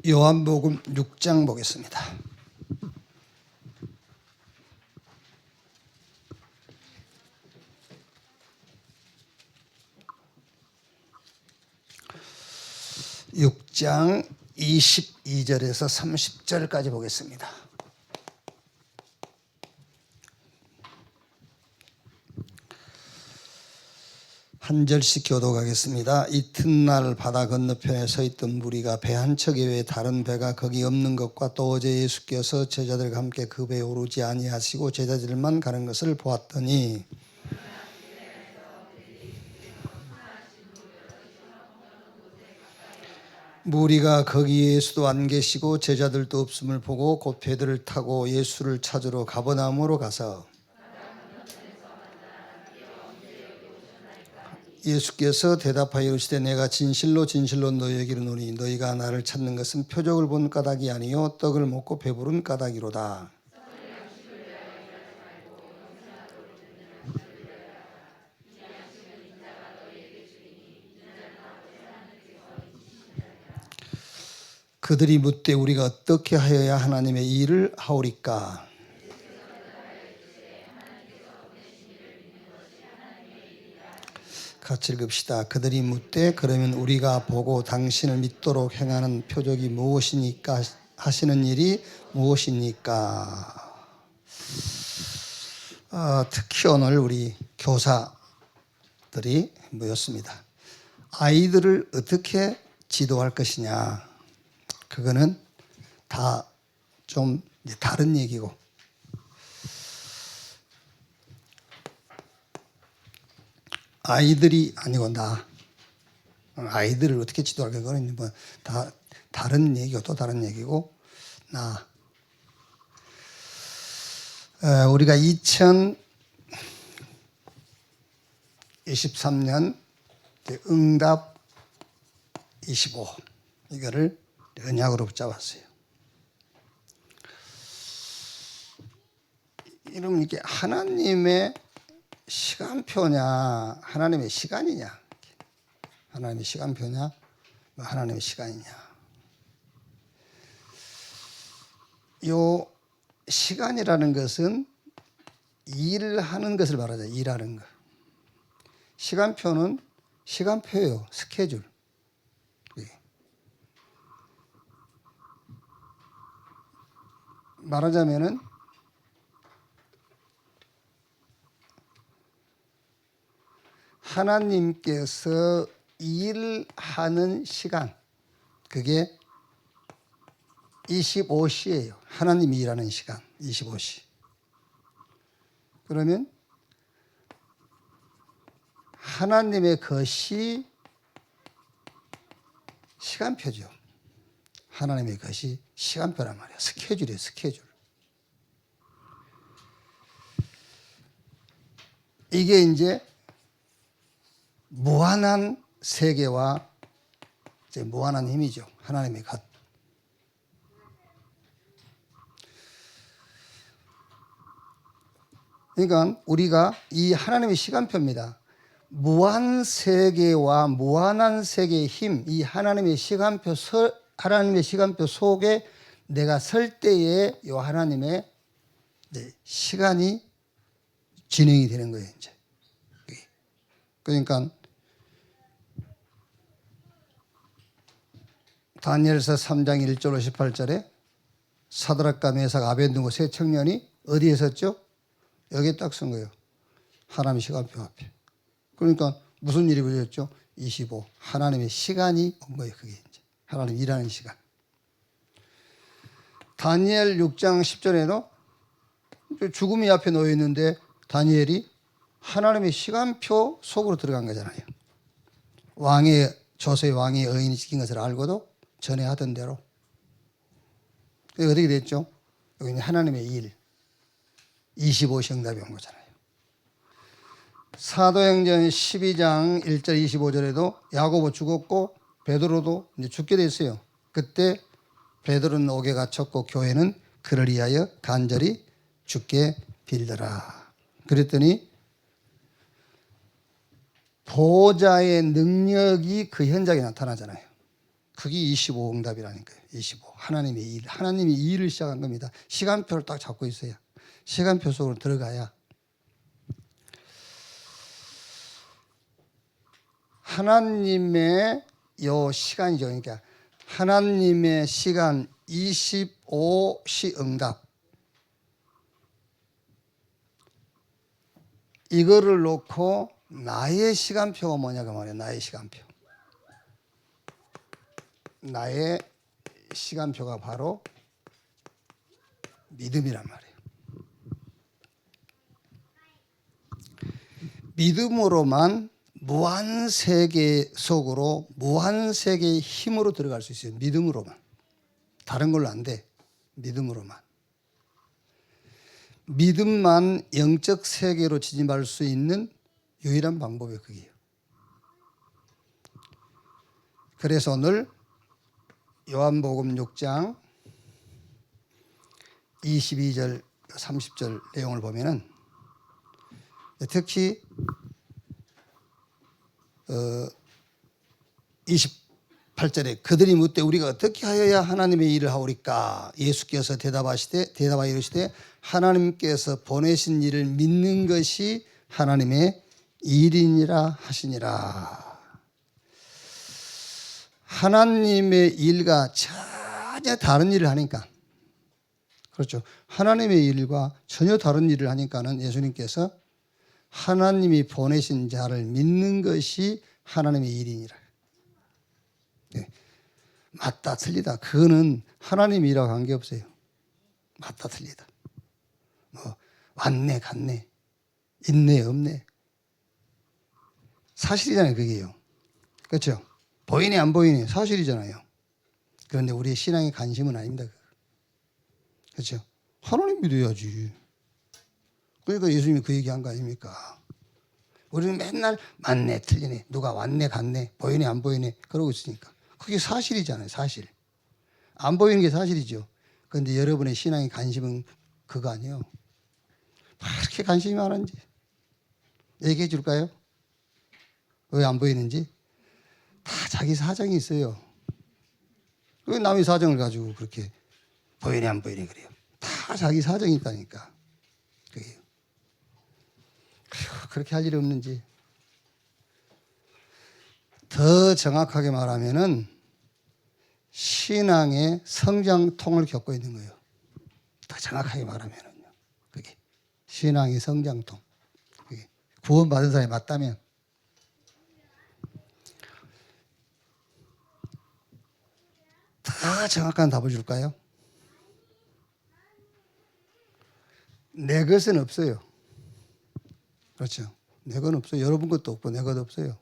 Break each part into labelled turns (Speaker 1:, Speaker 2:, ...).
Speaker 1: 요한복음 6장 보겠습니다. (6장) 22절에서 30절까지 보겠습니다. 한 절씩 교독하겠습니다. 이튿날 바다 건너편에 서 있던 무리가 배 한 척 외에 다른 배가 거기 없는 것과 또 어제 예수께서 제자들과 함께 그 배에 오르지 아니하시고 제자들만 가는 것을 보았더니 무리가 거기 예수도 안 계시고 제자들도 없음을 보고 곧 배들을 타고 예수를 찾으러 가버나움으로 가서 예수께서 대답하여 이르시되 내가 진실로 진실로 너희에게 이르노니 너희가 나를 찾는 것은 표적을 본 까닭이 아니요 떡을 먹고 배부른 까닭이로다. 그들이 묻되 우리가 어떻게 하여야 하나님의 일을 하오리까? 같이 읽읍시다. 그들이 묻되 그러면 우리가 보고 당신을 믿도록 행하는 표적이 무엇이니까 하시는 일이 무엇입니까? 특히 오늘 우리 교사들이 모였습니다. 아이들을 어떻게 지도할 것이냐, 그거는 다 좀 다른 얘기고, 아이들이 아니고 아이들을 어떻게 지도할까, 그거는 뭐 다 다른 얘기고 또 다른 얘기고. 우리가 2023년 응답 25 이거를 언약으로 붙잡았어요. 이러면 이게 하나님의 시간표냐, 하나님의 시간이냐, 하나님의 시간표냐, 하나님의 시간이냐. 요 시간이라는 것은 일을 하는 것을 말하죠. 일하는 것. 시간표는 시간표예요. 스케줄. 말하자면은 하나님께서 일하는 시간, 그게 25시예요. 하나님이 일하는 시간 25시. 그러면 하나님의 것이 시간표죠. 하나님의 것이 시간표란 말이에요. 스케줄이에요. 스케줄. 이게 이제 무한한 세계와 이제 무한한 힘이죠. 하나님의 것. 그러니까 우리가 이 하나님의 시간표입니다. 무한 세계와 무한한 세계의 힘, 이 하나님의 시간표 속에 내가 설 때에 이 하나님의 시간이 진행이 되는 거예요. 이제. 그러니까 다니엘서 3장 1절로 18절에 사드락과 메삭 아벳느고 세 청년이 어디에 섰죠? 여기에 딱 선 거예요. 하나님의 시간표 앞에. 그러니까 무슨 일이 벌어졌죠? 25. 하나님의 시간이 온 거예요. 그게 이제 하나님 일하는 시간. 다니엘 6장 10절에도 죽음이 앞에 놓여 있는데 다니엘이 하나님의 시간표 속으로 들어간 거잖아요. 조서의 왕의 의인이 지킨 것을 알고도 전에 하던 대로. 어떻게 됐죠? 여기는 하나님의 일, 25시 응답이 온 거잖아요. 사도행전 12장 1절 25절에도 야고보 죽었고 베드로도 이제 죽게 됐어요. 그때 베드로는 옥에 갇혔고 교회는 그를 위하여 간절히 주께 빌더라. 그랬더니 보호자의 능력이 그 현장에 나타나잖아요. 그게 25 응답이라니까요. 25. 하나님의 일. 하나님이 이 일을 시작한 겁니다. 시간표를 딱 잡고 있어요. 시간표 속으로 들어가야 하나님의 요 시간이죠. 그러니까 하나님의 시간 25시 응답. 이거를 놓고 나의 시간표가 뭐냐고 말이에요. 나의 시간표. 나의 시간표가 바로 믿음이란 말이에요. 믿음으로만 무한세계 속으로 무한세계의 힘으로 들어갈 수 있어요. 믿음으로만. 다른 걸로 안 돼. 믿음으로만. 믿음만 영적 세계로 진입할 수 있는 유일한 방법이 그게요. 그래서 오늘 요한복음 6장 22절 30절 내용을 보면은 특히 28절에 그들이 묻되 우리가 어떻게 하여야 하나님의 일을 하오리까? 예수께서 대답하여 이르시되 하나님께서 보내신 일을 믿는 것이 하나님의 일이니라 하시니라. 하나님의 일과 전혀 다른 일을 하니까, 그렇죠. 하나님의 일과 전혀 다른 일을 하니까는 예수님께서 하나님이 보내신 자를 믿는 것이 하나님의 일이니라. 네. 맞다 틀리다 그거는 하나님의 일하고 관계없어요. 맞다 틀리다 뭐 왔네 갔네 있네 없네 사실이잖아요. 그게요. 그렇죠. 보이네 안 보이네 사실이잖아요. 그런데 우리의 신앙의 관심은 아닙니다. 그렇죠. 하나님 믿어야지. 그러니까 예수님이 그 얘기한 거 아닙니까? 우리는 맨날 맞네 틀리네 누가 왔네 갔네 보이네 안 보이네 그러고 있으니까 그게 사실이잖아요. 사실. 안 보이는 게 사실이죠. 그런데 여러분의 신앙의 관심은 그거 아니에요. 왜 이렇게 관심이 많은지 얘기해 줄까요? 왜 안 보이는지? 다 자기 사정이 있어요. 왜 남의 사정을 가지고 그렇게 보이네 안 보이네 그래요. 다 자기 사정이 있다니까. 그게요. 그렇게 할 일이 없는지. 더 정확하게 말하면은 신앙의 성장통을 겪고 있는 거예요. 더 정확하게 말하면은요. 그게 신앙의 성장통. 그게 구원받은 사람이 맞다면 더 정확한 답을 줄까요? 내 것은 없어요. 그렇죠. 내 건 없어요. 여러분 것도 없고 내 것도 없어요.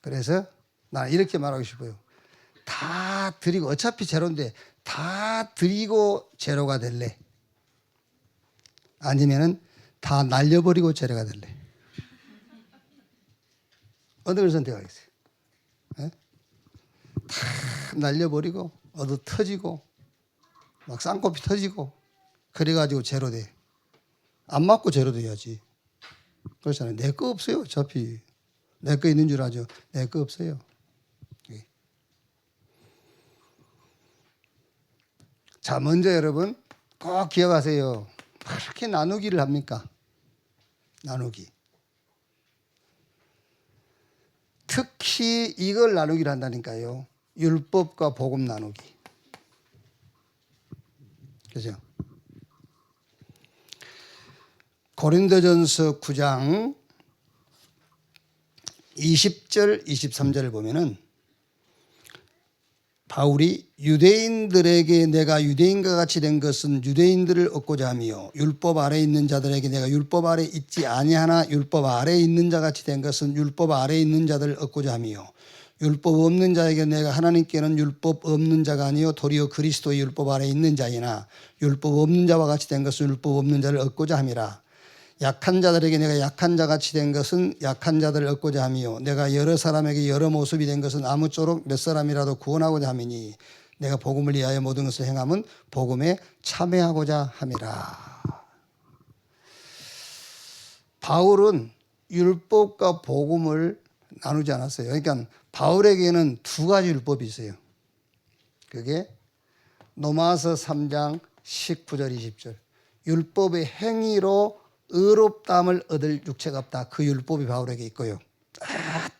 Speaker 1: 그래서 나 이렇게 말하고 싶어요. 다 드리고 어차피 제로인데 다 드리고 제로가 될래? 아니면은 다 날려버리고 제로가 될래? 어느 걸 선택하겠어요? 네? 다 날려버리고 얻어 터지고 막 쌍꺼풀 터지고 그래가지고 제로 돼. 안 맞고 제로 돼야지. 그렇잖아요. 내 거 없어요. 어차피 내 거 있는 줄 아죠. 내 거 없어요. 자, 먼저 여러분 꼭 기억하세요. 그렇게 나누기를 합니까? 나누기. 특히 이걸 나누기를 한다니까요. 율법과 복음 나누기. 그죠? 고린도전서 9장 20절 23절을 보면은 바울이 유대인들에게 내가 유대인과 같이 된 것은 유대인들을 얻고자 하며 율법 아래에 있는 자들에게 내가 율법 아래에 있지 아니하나 율법 아래에 있는 자 같이 된 것은 율법 아래에 있는 자들을 얻고자 하며 율법 없는 자에게 내가 하나님께는 율법 없는 자가 아니요 도리어 그리스도의 율법 아래에 있는 자이나 율법 없는 자와 같이 된 것은 율법 없는 자를 얻고자 함이라. 약한 자들에게 내가 약한 자같이 된 것은 약한 자들을 얻고자 함이요 내가 여러 사람에게 여러 모습이 된 것은 아무쪼록 몇 사람이라도 구원하고자 함이니 내가 복음을 위하여 모든 것을 행함은 복음에 참여하고자 함이라. 바울은 율법과 복음을 나누지 않았어요. 그러니까 바울에게는 두 가지 율법이 있어요. 그게 로마서 3장 19절 20절. 율법의 행위로 의롭다함을 얻을 육체가 없다. 그 율법이 바울에게 있고요.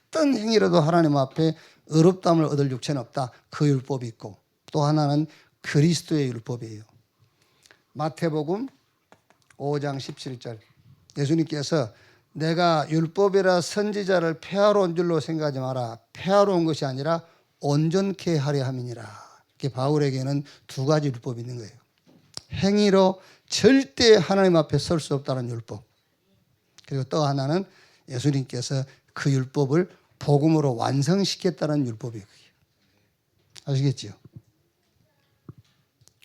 Speaker 1: 어떤 행위로도 하나님 앞에 의롭다함을 얻을 육체는 없다. 그 율법이 있고, 또 하나는 그리스도의 율법이에요. 마태복음 5장 17절. 예수님께서 내가 율법이라 선지자를 폐하러 온 줄로 생각하지 마라. 폐하러 온 것이 아니라 온전케 하려 함이니라. 이렇게 바울에게는 두 가지 율법이 있는 거예요. 행위로 절대 하나님 앞에 설 수 없다는 율법. 그리고 또 하나는 예수님께서 그 율법을 복음으로 완성시켰다는 율법이에요. 아시겠죠?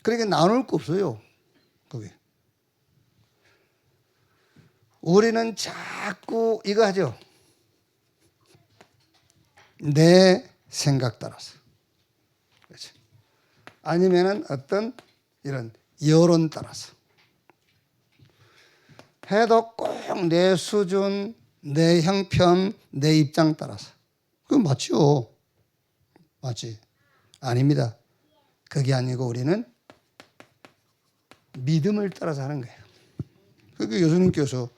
Speaker 1: 그러니까 나눌 거 없어요. 그게. 우리는 자꾸 이거 하죠. 내 생각 따라서. 그렇죠. 아니면은 어떤 이런 여론 따라서. 해도 꼭 내 수준, 내 형편, 내 입장 따라서. 그건 맞죠. 맞지? 아닙니다. 그게 아니고 우리는 믿음을 따라서 하는 거예요. 그러니까 예수님께서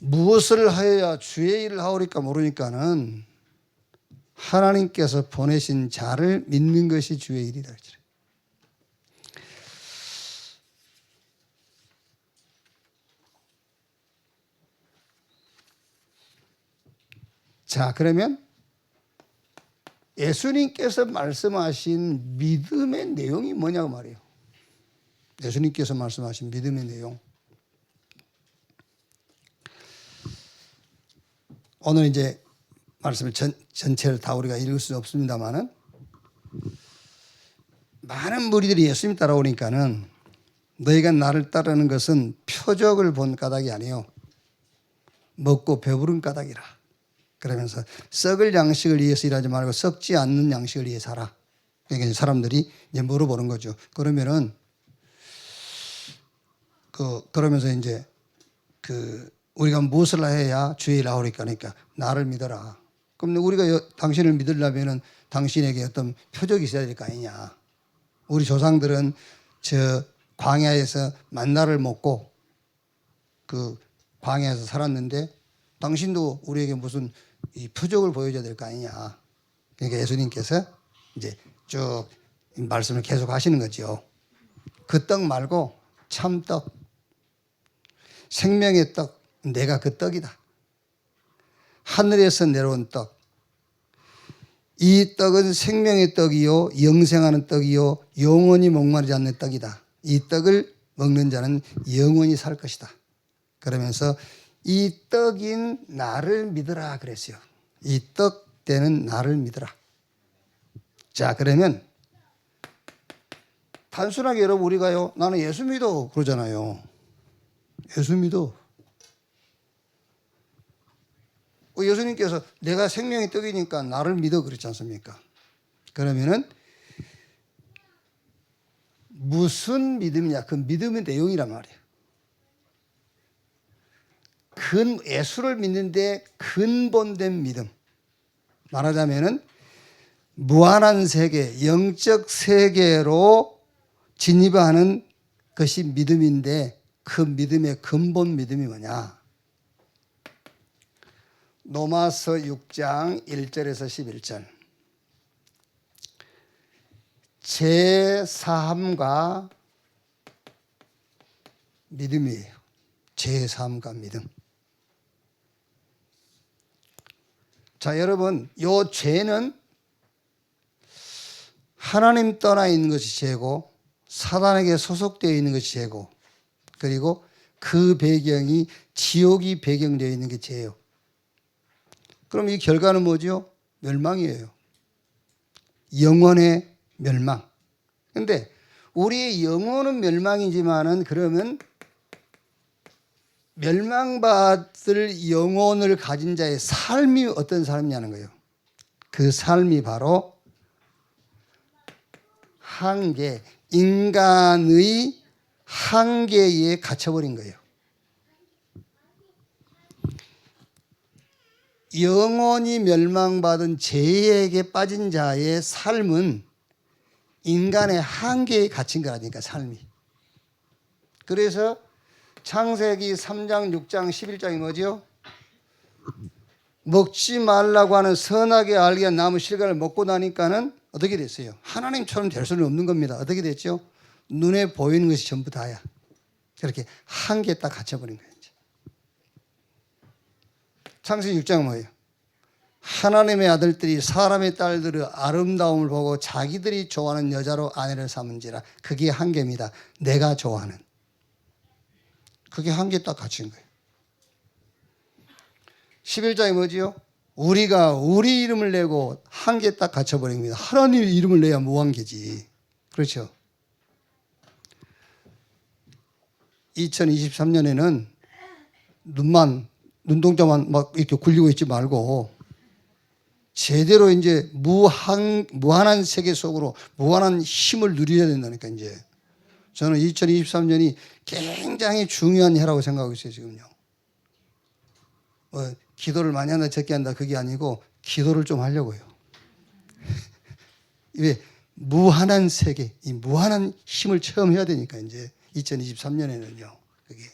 Speaker 1: 무엇을 하여야 주의 일을 하오리까 모르니까는 하나님께서 보내신 자를 믿는 것이 주의 일이다. 자, 그러면 예수님께서 말씀하신 믿음의 내용이 뭐냐고 말이에요. 예수님께서 말씀하신 믿음의 내용. 오늘 이제 말씀을 전체를 다 우리가 읽을 수는 없습니다만은 많은 무리들이 예수님 따라오니까는 너희가 나를 따르는 것은 표적을 본 까닭이 아니요 먹고 배부른 까닭이라. 그러면서 썩을 양식을 위해서 일하지 말고 썩지 않는 양식을 위해서 하라. 그러니까 사람들이 이제 물어보는 거죠. 그러면은 그러면서 이제 우리가 무엇을 해야 주의 일을 하오리까 하니까 나를 믿어라. 그럼 우리가 당신을 믿으려면은 당신에게 어떤 표적이 있어야 될 거 아니냐. 우리 조상들은 저 광야에서 만나를 먹고 그 광야에서 살았는데 당신도 우리에게 무슨 이 표적을 보여줘야 될 거 아니냐. 그러니까 예수님께서 이제 쭉 말씀을 계속 하시는 거죠. 그 떡 말고 참떡, 생명의 떡, 내가 그 떡이다. 하늘에서 내려온 떡. 이 떡은 생명의 떡이요, 영생하는 떡이요, 영원히 목마르지 않는 떡이다. 이 떡을 먹는 자는 영원히 살 것이다. 그러면서 이 떡인 나를 믿으라 그랬어요. 이 떡 되는 나를 믿으라. 자, 그러면 단순하게 여러분 우리가요, 나는 예수 믿어 그러잖아요. 예수 믿어. 예수님께서 내가 생명의 떡이니까 나를 믿어 그랬지 않습니까? 그러면은 무슨 믿음이냐? 그 믿음의 내용이란 말이에요. 예수를 믿는데 근본된 믿음. 말하자면은 무한한 세계, 영적 세계로 진입하는 것이 믿음인데 그 믿음의 근본 믿음이 뭐냐? 로마서 6장 1절에서 11절. 제3과 믿음이에요. 제3과 믿음. 자, 여러분, 요 죄는 하나님 떠나 있는 것이 죄고 사단에게 소속되어 있는 것이 죄고 그리고 그 배경이 지옥이 배경되어 있는 게 죄예요. 그럼 이 결과는 뭐죠? 멸망이에요. 영혼의 멸망. 그런데 우리의 영혼은 멸망이지만은 그러면 멸망받을 영혼을 가진 자의 삶이 어떤 삶이냐는 거예요. 그 삶이 바로 한계, 인간의 한계에 갇혀버린 거예요. 영원히 멸망받은 죄에게 빠진 자의 삶은 인간의 한계에 갇힌 거라니까, 삶이. 그래서 창세기 3장, 6장, 11장이 뭐죠? 먹지 말라고 하는 선하게 알게 한 나무 실과를 먹고 나니까는 어떻게 됐어요? 하나님처럼 될 수는 없는 겁니다. 어떻게 됐죠? 눈에 보이는 것이 전부 다야. 그렇게 한계에 딱 갇혀버린 거예요. 창세기 6장은 뭐예요? 하나님의 아들들이 사람의 딸들의 아름다움을 보고 자기들이 좋아하는 여자로 아내를 삼은지라. 그게 한계입니다. 내가 좋아하는. 그게 한계에 딱 갇힌 거예요. 11장이 뭐지요? 우리가 우리 이름을 내고 한계에 딱 갇혀버린 겁니다. 하나님의 이름을 내야 무한계지. 그렇죠? 2023년에는 눈동자만 막 이렇게 굴리고 있지 말고 제대로 이제 무한한 세계 속으로 무한한 힘을 누려야 된다니까, 이제. 저는 2023년이 굉장히 중요한 해라고 생각하고 있어요, 지금요. 기도를 많이 한다, 적게 한다, 그게 아니고, 기도를 좀 하려고요. 왜? 무한한 세계, 이 무한한 힘을 체험해야 되니까, 이제 2023년에는요, 그게.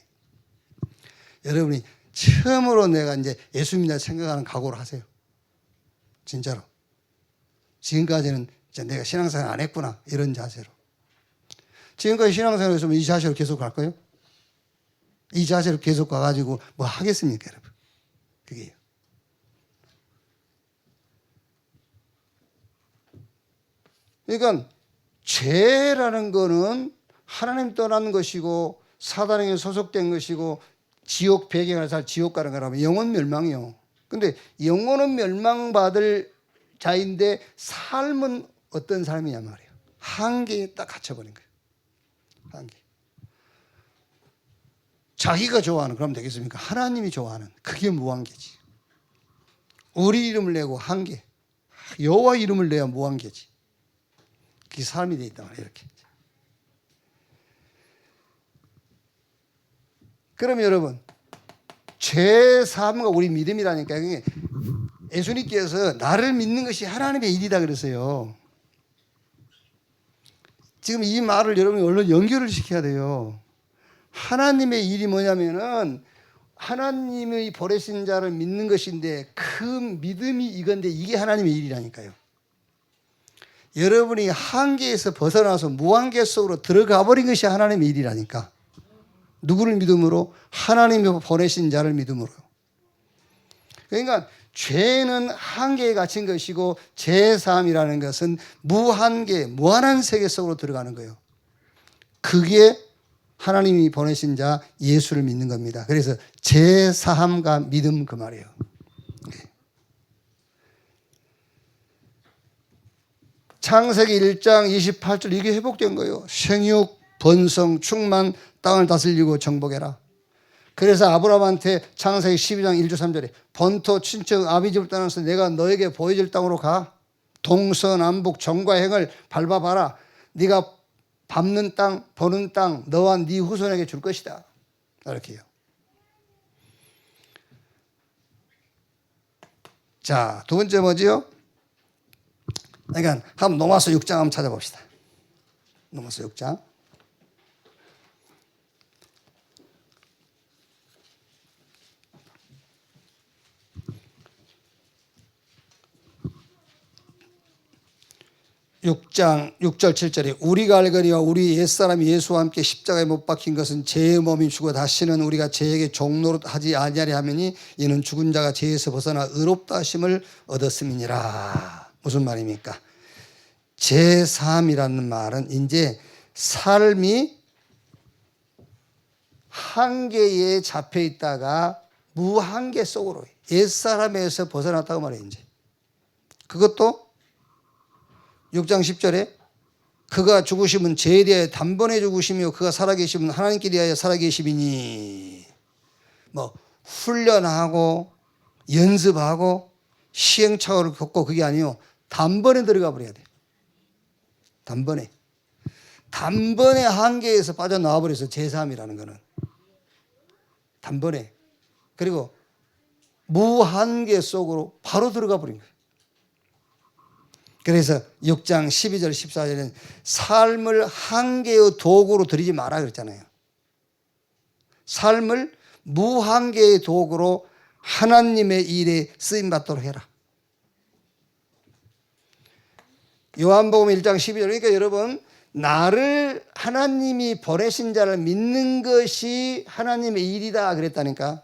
Speaker 1: 여러분이 처음으로 내가 이제 예수 믿는다 생각하는 각오를 하세요. 진짜로. 지금까지는 이제 내가 신앙생활 안 했구나, 이런 자세로. 지금까지 신앙생활 했으면 이 자세로 계속 갈 거예요? 이 자세로 계속 가가지고 뭐 하겠습니까, 여러분? 그게요. 그러니까 죄라는 거는 하나님 떠난 것이고 사단에게 소속된 것이고 지옥 배경을 살 지옥 가는 거라면 영원 멸망이요. 근데 영혼은 멸망받을 자인데 삶은 어떤 삶이냐 말이에요. 한계에 딱 갇혀버린 거예요. 한계. 자기가 좋아하는, 그러면 되겠습니까? 하나님이 좋아하는, 그게 무한계지. 우리 이름을 내고 한계, 여호와 이름을 내야 무한계지. 그게 삶이 돼 있단 말이에요. 이렇게. 그럼 여러분, 죄사함과 우리 믿음이라니까. 예수님께서 나를 믿는 것이 하나님의 일이다 그랬어요. 지금 이 말을 여러분이 얼른 연결을 시켜야 돼요. 하나님의 일이 뭐냐면은 하나님의 보내신 자를 믿는 것인데 그 믿음이 이건데 이게 하나님의 일이라니까요. 여러분이 한계에서 벗어나서 무한계 속으로 들어가 버린 것이 하나님의 일이라니까. 누구를 믿음으로? 하나님이 보내신 자를 믿음으로요. 그러니까 죄는 한계에 갇힌 것이고 죄사함이라는 것은 무한계, 무한한 세계 속으로 들어가는 거예요. 그게 하나님이 보내신 자 예수를 믿는 겁니다. 그래서 죄사함과 믿음, 그 말이에요. 창세기 1장 28절 이게 회복된 거예요. 생육, 번성, 충만, 땅을 다스리고 정복해라. 그래서 아브라함한테 창세기 12장 1절 3절에 본토 친척 아비집을 떠나서 내가 너에게 보여줄 땅으로 가. 동서남북 정과행을 밟아봐라. 네가 밟는 땅, 보는 땅 너와 네 후손에게 줄 것이다. 이렇게요. 자, 두 번째 뭐지요? 그러니까 한번 로마서 6장 한번 찾아봅시다. 로마서 6장. 6장 6절 7절에 우리가 알거니와 우리 옛사람이 예수와 함께 십자가에 못 박힌 것은 죄의 몸이 죽어 다시는 우리가 죄에게 종노릇하지 아니하리 하매니 이는 죽은 자가 죄에서 벗어나 의롭다 하심을 얻었음이니라. 무슨 말입니까? 죄사함이라는 말은 이제 삶이 한계에 잡혀 있다가 무한계 속으로 옛사람에서 벗어났다고 말해요. 이제 그것도 6장 10절에 그가 죽으심은 죄에 대하여 단번에 죽으시며 그가 살아계심은 하나님께 대하여 살아계심이니. 뭐 훈련하고 연습하고 시행착오를 겪고 그게 아니요, 단번에 들어가 버려야 돼. 단번에 한계에서 빠져나와 버려서 죄사함이라는 거는 단번에. 그리고 무한계 속으로 바로 들어가 버린 거예요. 그래서 6장 12절 14절에는 삶을 한계의 도구로 들이지 마라 그랬잖아요. 삶을 무한계의 도구로 하나님의 일에 쓰임받도록 해라. 요한복음 1장 12절. 그러니까 여러분, 나를 하나님이 보내신 자를 믿는 것이 하나님의 일이다 그랬다니까.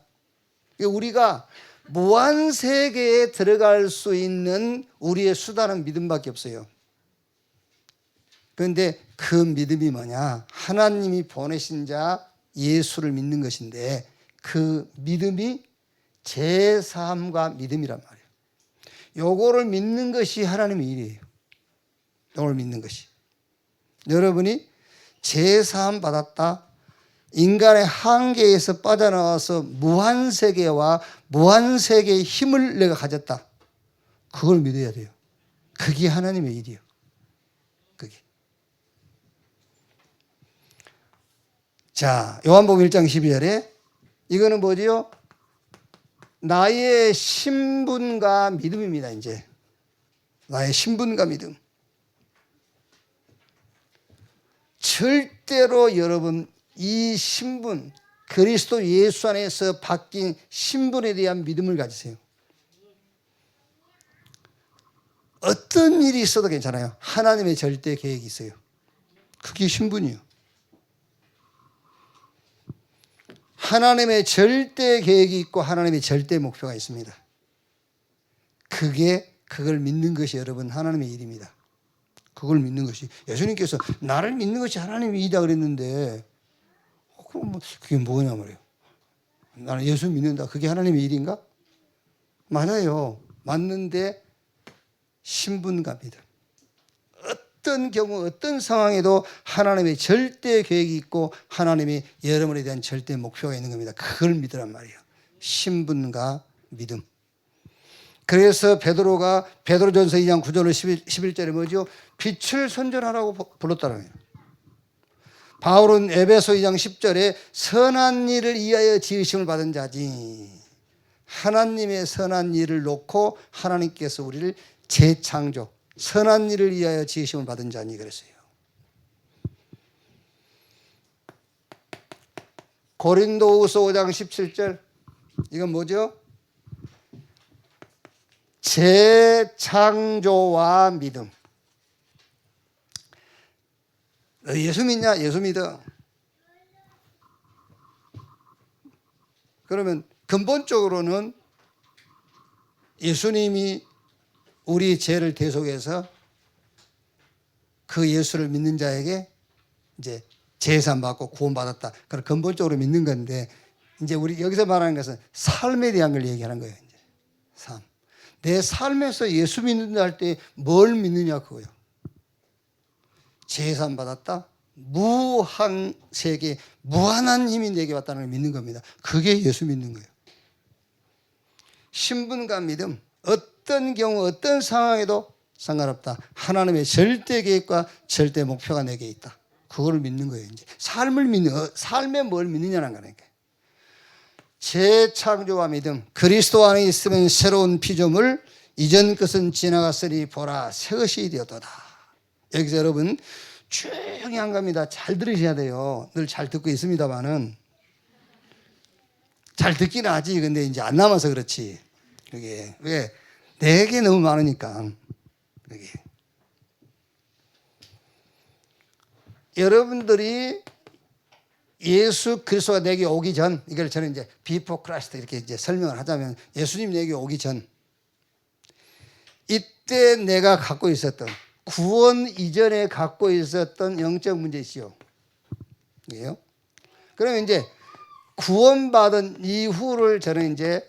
Speaker 1: 우리가 무한세계에 들어갈 수 있는 우리의 수단은 믿음밖에 없어요. 그런데 그 믿음이 뭐냐? 하나님이 보내신 자 예수를 믿는 것인데, 그 믿음이 제3과 믿음이란 말이에요. 요거를 믿는 것이 하나님의 일이에요. 요걸 믿는 것이. 여러분이 제3 받았다, 인간의 한계에서 빠져나와서 무한세계와 무한세계의 힘을 내가 가졌다, 그걸 믿어야 돼요. 그게 하나님의 일이에요. 그게. 자, 요한복음 1장 12절에 이거는 뭐지요? 나의 신분과 믿음입니다. 이제 나의 신분과 믿음. 절대로 여러분 이 신분, 그리스도 예수 안에서 바뀐 신분에 대한 믿음을 가지세요. 어떤 일이 있어도 괜찮아요. 하나님의 절대 계획이 있어요. 그게 신분이에요. 하나님의 절대 계획이 있고 하나님의 절대 목표가 있습니다. 그걸 믿는 것이 여러분 하나님의 일입니다. 그걸 믿는 것이, 예수님께서 나를 믿는 것이 하나님의 일이다 그랬는데, 그럼 그게 뭐냐 말이에요. 나는 예수 믿는다, 그게 하나님의 일인가? 맞아요. 맞는데 신분과 믿음. 어떤 경우 어떤 상황에도 하나님의 절대 계획이 있고 하나님이 여러분에 대한 절대 목표가 있는 겁니다. 그걸 믿으란 말이에요. 신분과 믿음. 그래서 베드로가 베드로전서 2장 9절 11절에 뭐죠? 빛을 선전하라고 불렀다는 거예요. 바울은 에베소 2장 10절에 선한 일을 위하여 지으심을 받은 자지, 하나님의 선한 일을 놓고 하나님께서 우리를 재창조, 선한 일을 위하여 지으심을 받은 자니 그랬어요. 고린도후서 5장 17절, 이건 뭐죠? 재창조와 믿음. 너 예수 믿냐? 예수 믿어. 그러면 근본적으로는 예수님이 우리 죄를 대속해서 그 예수를 믿는 자에게 이제 제산 받고 구원받았다. 그걸 근본적으로 믿는 건데, 이제 우리 여기서 말하는 것은 삶에 대한 걸 얘기하는 거예요. 이제 삶. 내 삶에서 예수 믿는다 할 때 뭘 믿느냐 그거예요. 제산 받았다. 무한 세계, 무한한 힘이 내게 왔다는 걸 믿는 겁니다. 그게 예수 믿는 거예요. 신분과 믿음. 어떤 경우 어떤 상황에도 상관없다. 하나님의 절대 계획과 절대 목표가 내게 있다. 그걸 믿는 거예요. 이제 삶을 믿는, 삶에 뭘 믿느냐는 거니까. 재창조와 믿음. 그리스도 안에 있으면 새로운 피조물, 이전 것은 지나갔으니 보라 새 것이 되었도다. 여기서 여러분 중요한 겁니다. 잘 들으셔야 돼요. 늘 잘 듣고 있습니다만은, 잘 듣기는 하지. 근데 이제 안 남아서 그렇지. 그게 왜? 내게 너무 많으니까. 그게 여러분들이 예수 그리스도가 내게 오기 전, 이걸 저는 이제 비포 크라이스트 이렇게 이제 설명을 하자면, 예수님 내게 오기 전, 이때 내가 갖고 있었던, 구원 이전에 갖고 있었던 영적 문제이시오. 이게요. 그러면 이제 구원받은 이후를 저는 이제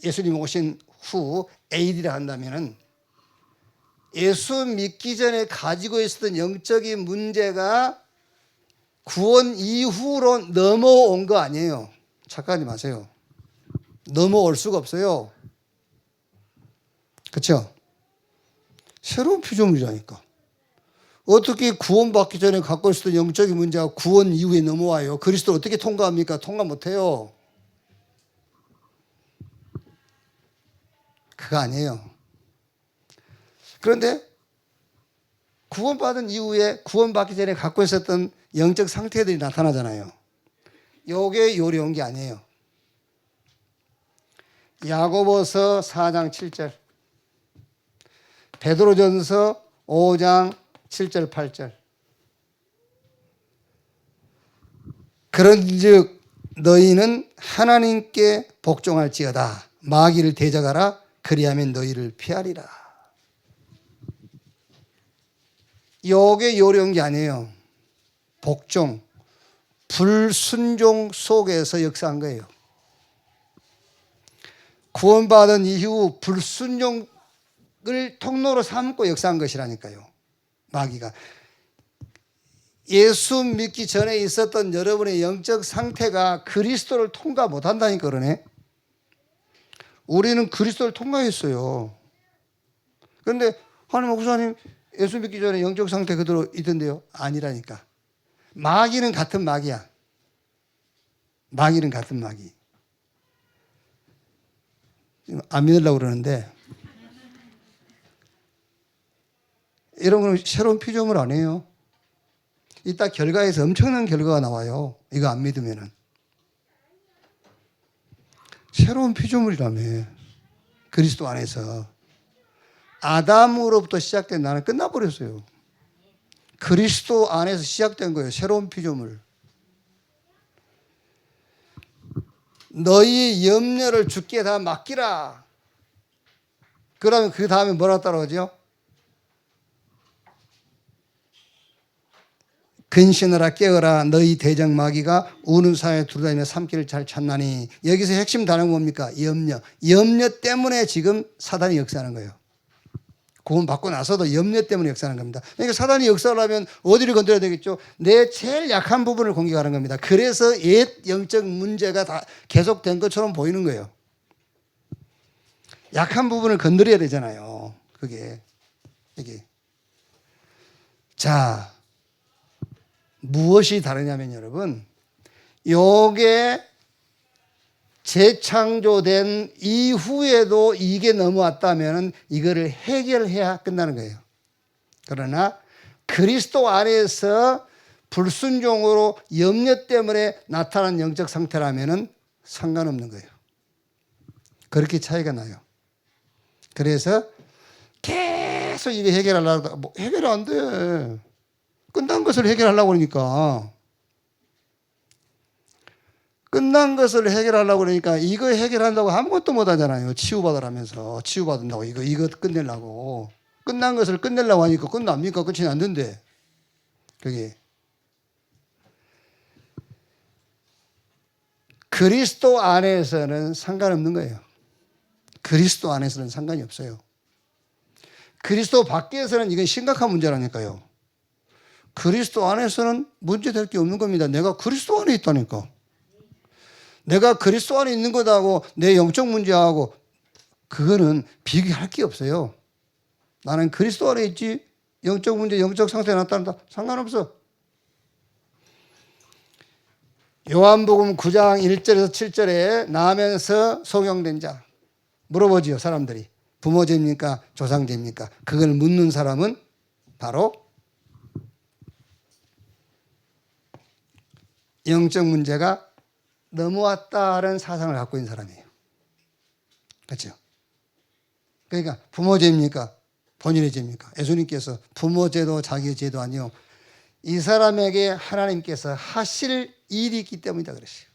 Speaker 1: 예수님 오신 후 AD라 한다면은, 예수 믿기 전에 가지고 있었던 영적인 문제가 구원 이후로 넘어온 거 아니에요. 착각하지 마세요. 넘어올 수가 없어요. 그렇죠? 새로운 피조물이라니까. 어떻게 구원받기 전에 갖고 있었던 영적인 문제가 구원 이후에 넘어와요? 그리스도를 어떻게 통과합니까? 통과 못해요. 그거 아니에요. 그런데 구원받은 이후에 구원받기 전에 갖고 있었던 영적 상태들이 나타나잖아요. 요게 요리온 게 아니에요. 야고보서 4장 7절, 베드로전서 5장 7절 8절. 그런즉 너희는 하나님께 복종할지어다. 마귀를 대적하라. 그리하면 너희를 피하리라. 요게 요리온 게 아니에요. 복종, 불순종 속에서 역사한 거예요. 구원받은 이후 불순종을 통로로 삼고 역사한 것이라니까요. 마귀가. 예수 믿기 전에 있었던 여러분의 영적 상태가 그리스도를 통과 못한다니까 그러네. 우리는 그리스도를 통과했어요. 그런데 하나님 목사님 예수 믿기 전에 영적 상태 그대로 있던데요. 아니라니까. 마귀는 같은 마귀야. 마귀는 같은 마귀. 지금 안 믿으려고 그러는데 이런 거는 새로운 피조물 아니에요. 이따 결과에서 엄청난 결과가 나와요. 이거 안 믿으면은. 새로운 피조물이라며. 그리스도 안에서. 아담으로부터 시작된 나는 끝나버렸어요. 그리스도 안에서 시작된 거예요. 새로운 피조물. 너희 염려를 주께 다 맡기라. 그러면 그 다음에 뭐라고 따라오죠? 근신하라 깨어라 너희 대적 마귀가 우는 사이에 두루다니며 삼키를 잘 찾나니. 여기서 핵심 단어가 뭡니까? 염려. 염려 때문에 지금 사단이 역사하는 거예요. 구원 받고 나서도 염려 때문에 역사하는 겁니다. 그러니까 사단이 역사를 하면 어디를 건드려야 되겠죠? 내 제일 약한 부분을 공격하는 겁니다. 그래서 옛 영적 문제가 다 계속된 것처럼 보이는 거예요. 약한 부분을 건드려야 되잖아요. 이게. 자, 무엇이 다르냐면 여러분, 요게 재창조된 이후에도 이게 넘어왔다면 이거를 해결해야 끝나는 거예요. 그러나 그리스도 안에서 불순종으로 염려 때문에 나타난 영적 상태라면 상관없는 거예요. 그렇게 차이가 나요. 그래서 계속 이게 해결하려고 하다가 해결 안 돼. 끝난 것을 해결하려고 그러니까. 끝난 것을 해결하려고 그러니까 이거 해결한다고 아무것도 못 하잖아요. 치유받으라면서. 치유받는다고 이거 끝내려고. 끝난 것을 끝내려고 하니까 끝납니까? 끝이 안 된대. 그게. 그리스도 안에서는 상관없는 거예요. 그리스도 안에서는 상관이 없어요. 그리스도 밖에서는 이건 심각한 문제라니까요. 그리스도 안에서는 문제될 게 없는 겁니다. 내가 그리스도 안에 있다니까. 내가 그리스도 안에 있는 거다고 내 영적 문제하고 그거는 비교할 게 없어요. 나는 그리스도 안에 있지 영적 문제, 영적 상태에 나타난다. 상관없어. 요한복음 9장 1절에서 7절에 나면서 소경된 자 물어보지요. 사람들이. 부모제입니까? 조상제입니까? 그걸 묻는 사람은 바로 영적 문제가 넘어왔다는 사상을 갖고 있는 사람이에요. 그렇죠? 그러니까 부모 죄입니까? 본인의 죄입니까? 예수님께서 부모 죄도 자기의 죄도 아니요. 이 사람에게 하나님께서 하실 일이 있기 때문이다 그랬어요.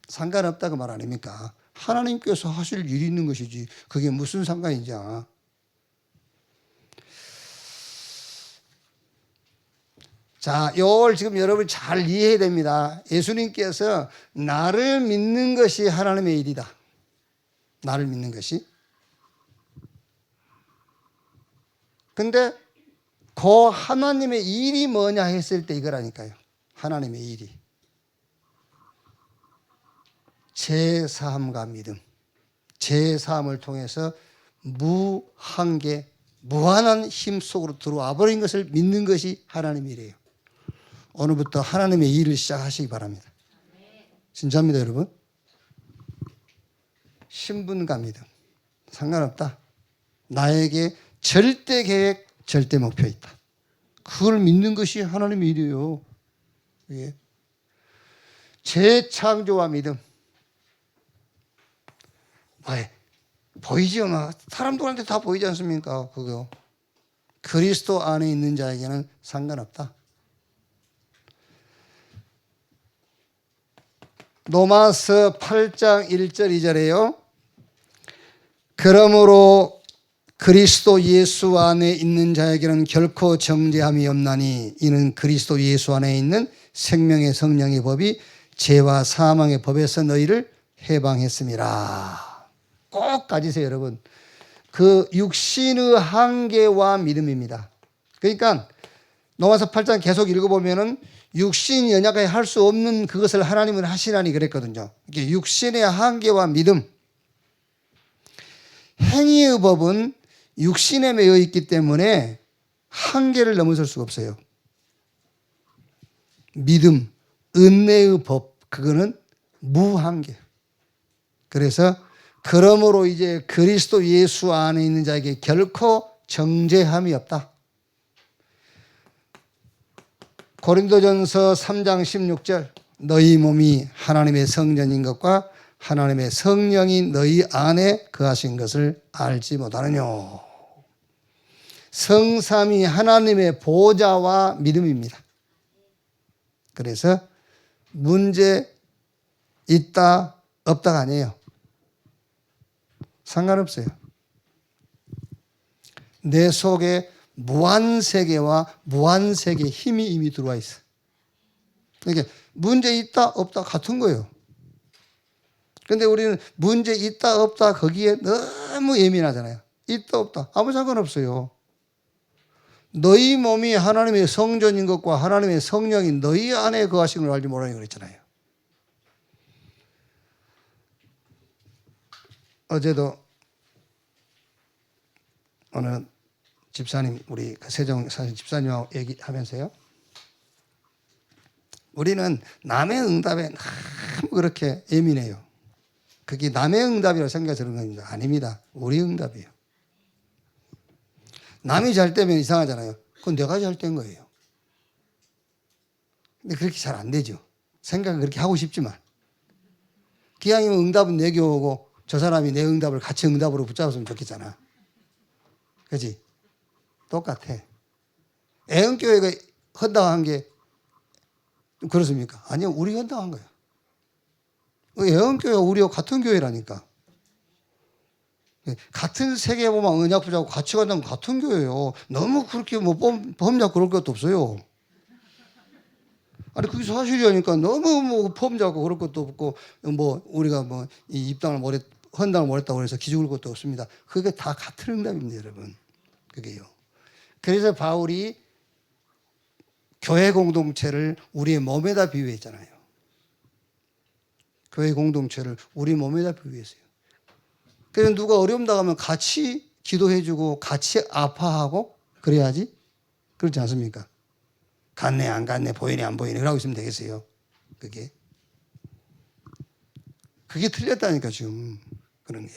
Speaker 1: 상관없다고 말 아닙니까? 하나님께서 하실 일이 있는 것이지 그게 무슨 상관이냐. 자, 이걸 지금 여러분이 잘 이해해야 됩니다. 예수님께서 나를 믿는 것이 하나님의 일이다. 나를 믿는 것이. 근데 그 하나님의 일이 뭐냐 했을 때 이거라니까요. 하나님의 일이. 제사함과 믿음. 제사함을 통해서 무한계, 무한한 힘 속으로 들어와 버린 것을 믿는 것이 하나님의 일이에요. 오늘부터 하나님의 일을 시작하시기 바랍니다. 진짜입니다, 여러분. 신분과 믿음. 상관없다. 나에게 절대 계획, 절대 목표 있다. 그걸 믿는 것이 하나님의 일이에요. 예. 재창조와 믿음. 왜? 보이죠? 사람들한테 다 보이지 않습니까? 그거. 그리스도 안에 있는 자에게는 상관없다. 로마서 8장 1절 2절에요. 그러므로 그리스도 예수 안에 있는 자에게는 결코 정죄함이 없나니 이는 그리스도 예수 안에 있는 생명의 성령의 법이 죄와 사망의 법에서 너희를 해방했음이라. 꼭 가지세요, 여러분. 그 육신의 한계와 믿음입니다. 그러니까 로마서 8장 계속 읽어보면은 육신이 연약하게 할 수 없는 그것을 하나님은 하시나니 그랬거든요. 이게 육신의 한계와 믿음. 행위의 법은 육신에 매여 있기 때문에 한계를 넘어설 수가 없어요. 믿음, 은혜의 법, 그거는 무한계. 그래서 그러므로 이제 그리스도 예수 안에 있는 자에게 결코 정죄함이 없다. 고린도전서 3장 16절 너희 몸이 하나님의 성전인 것과 하나님의 성령이 너희 안에 거하신 것을 알지 못하느뇨. 성삼위 하나님의 보좌와 믿음입니다. 그래서 문제 있다 없다가 아니에요. 상관없어요. 내 속에 무한세계와 무한세계의 힘이 이미 들어와 있어. 그러니까 문제 있다 없다 같은 거예요. 그런데 우리는 문제 있다 없다 거기에 너무 예민하잖아요. 있다 없다 아무 상관없어요. 너희 몸이 하나님의 성전인 것과 하나님의 성령이 너희 안에 거하신 걸 알지 못하니 그랬잖아요. 어제도 어느 집사님, 우리 세종 사신 집사님하고 얘기하면서요. 우리는 남의 응답에 너무 그렇게 예민해요. 그게 남의 응답이라고 생각해서 그런 겁니다. 아닙니다. 우리 응답이에요. 남이 잘 되면 이상하잖아요. 그건 내가 잘 된 거예요. 근데 그렇게 잘 안 되죠. 생각은 그렇게 하고 싶지만. 기왕이면 응답은 내게 오고 저 사람이 내 응답을 같이 응답으로 붙잡았으면 좋겠잖아. 그렇지? 똑같아. 애언교회가 헌당한 게 그렇습니까? 아니요. 우리 헌당한 거예요. 애언교회가 우리와 같은 교회라니까. 같은 세계보만 언약 부자고 같이 간다면 같은 교회예요. 너무 그렇게 뭐 범잡고 그럴 것도 없어요. 아니 그게 사실이니까 너무 뭐 범잡고 그럴 것도 없고 뭐 우리가 뭐 이 입당을 헌당을 못했다고 해서 기죽을 것도 없습니다. 그게 다 같은 응답입니다, 여러분. 그게요. 그래서 바울이 교회 공동체를 우리의 몸에다 비유했잖아요. 교회 공동체를 우리 몸에다 비유했어요. 그래서 누가 어려움 당하면 같이 기도해주고 같이 아파하고 그래야지. 그렇지 않습니까? 갔네 안 갔네 보이네 안 보이네 그러고 있으면 되겠어요. 그게 틀렸다니까 지금 그런 게.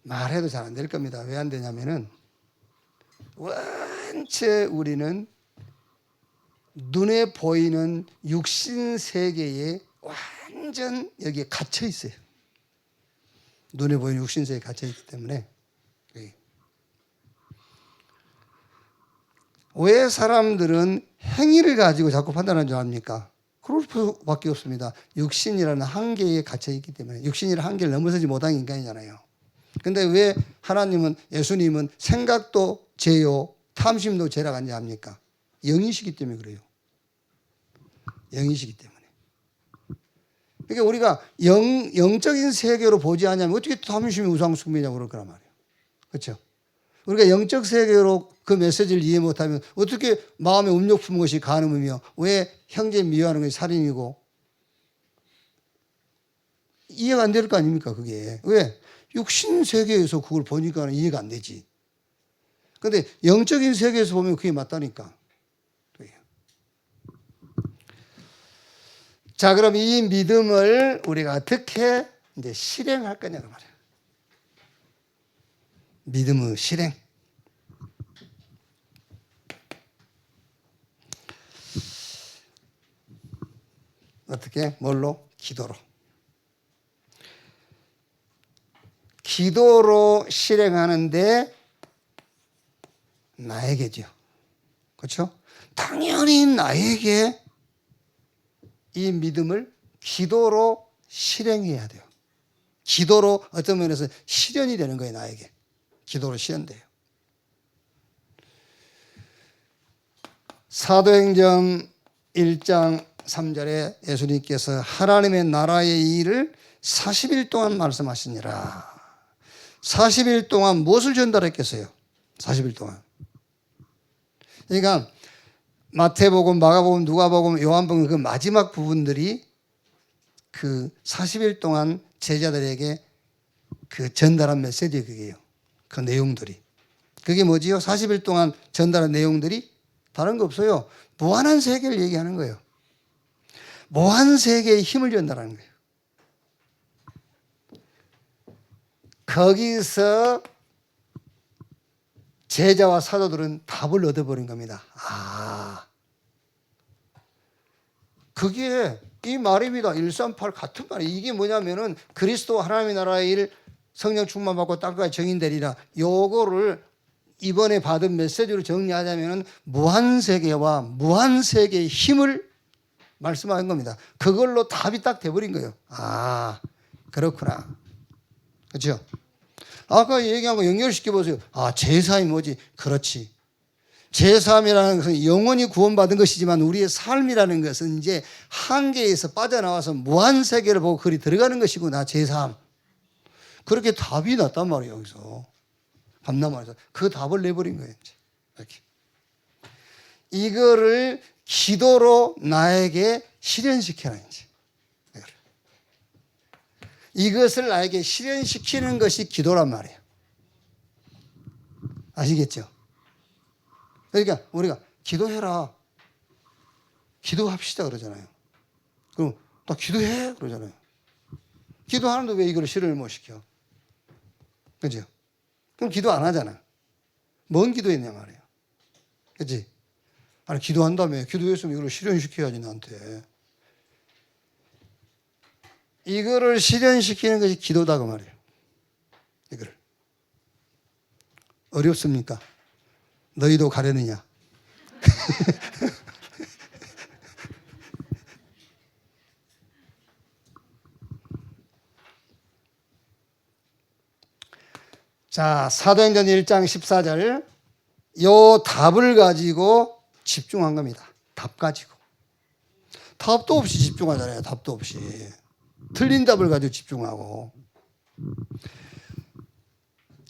Speaker 1: 말해도 잘 안 될 겁니다. 왜 안 되냐면은 원체 우리는 눈에 보이는 육신 세계에 완전 여기에 갇혀 있어요. 눈에 보이는 육신 세계에 갇혀 있기 때문에. 왜 사람들은 행위를 가지고 자꾸 판단하는 줄 압니까? 그럴 수밖에 없습니다. 육신이라는 한계에 갇혀 있기 때문에. 육신이라는 한계를 넘어서지 못한 인간이잖아요. 근데 왜 하나님은, 예수님은 생각도 죄요, 탐심도 죄라고 하지 않습니까? 영이시기 때문에 그래요. 영이시기 때문에. 그러니까 우리가 영적인 세계로 보지 않으면 어떻게 탐심이 우상숭배냐고 그럴 거란 말이에요. 그렇죠? 우리가 영적 세계로 그 메시지를 이해 못하면 어떻게 마음에 음욕 품은 것이 간음이며 왜 형제 미워하는 것이 살인이고 이해가 안 될 거 아닙니까 그게. 왜? 육신 세계에서 그걸 보니까 이해가 안 되지. 그런데 영적인 세계에서 보면 그게 맞다니까. 자, 그럼 이 믿음을 우리가 어떻게 이제 실행할 거냐고 말이에요. 믿음의 실행. 어떻게? 뭘로? 기도로. 기도로 실행하는데 나에게죠. 그렇죠? 당연히 나에게 이 믿음을 기도로 실행해야 돼요. 기도로 어떤 면에서 실현이 되는 거예요, 나에게. 기도로 실현돼요. 사도행전 1장 3절에 예수님께서 하나님의 나라의 일을 40일 동안 말씀하시니라. 40일 동안 무엇을 전달했겠어요? 40일 동안. 그러니까 마태복음, 마가복음, 누가복음, 요한복음 그 마지막 부분들이 그 40일 동안 제자들에게 그 전달한 메시지 그게요. 그 내용들이. 그게 뭐지요? 40일 동안 전달한 내용들이 다른 거 없어요. 무한한 세계를 얘기하는 거예요. 무한 세계의 힘을 전달하는 거예요. 거기서 제자와 사도들은 답을 얻어버린 겁니다. 아, 그게 이 말입니다. 138 같은 말이 이게 뭐냐면은 그리스도 하나님의 나라의 일 성령 충만받고 땅까지 정인되리라. 요거를 이번에 받은 메시지로 정리하자면은 무한세계와 무한세계의 힘을 말씀하는 겁니다. 그걸로 답이 딱 돼버린 거예요. 아, 그렇구나. 그렇죠? 아까 얘기한 거 연결시켜 보세요. 아, 제사이 뭐지? 그렇지. 제3이라는 것은 영원히 구원받은 것이지만 우리의 삶이라는 것은 이제 한계에서 빠져나와서 무한세계를 보고 그리 들어가는 것이구나. 제3. 그렇게 답이 났단 말이에요. 여기서. 밤나무에서. 그 답을 내버린 거예요. 이렇게. 이거를 기도로 나에게 실현시켜라. 이것을 나에게 실현시키는 것이 기도란 말이에요. 아시겠죠? 그러니까 우리가 기도해라. 기도합시다 그러잖아요. 그럼 나 기도해 그러잖아요. 기도하는데 왜 이걸 실현을 못 시켜? 그죠? 그럼 기도 안 하잖아. 뭔 기도했냐 말이에요. 그치? 아니, 기도한다며. 기도했으면 이걸 실현시켜야지, 나한테. 이거를 실현시키는 것이 기도다, 그 말이에요. 이거를. 어렵습니까? 너희도 가려느냐? 자, 사도행전 1장 14절. 요 답을 가지고 집중한 겁니다. 답 가지고. 답도 없이 집중하잖아요. 답도 없이. 틀린 답을 가지고 집중하고.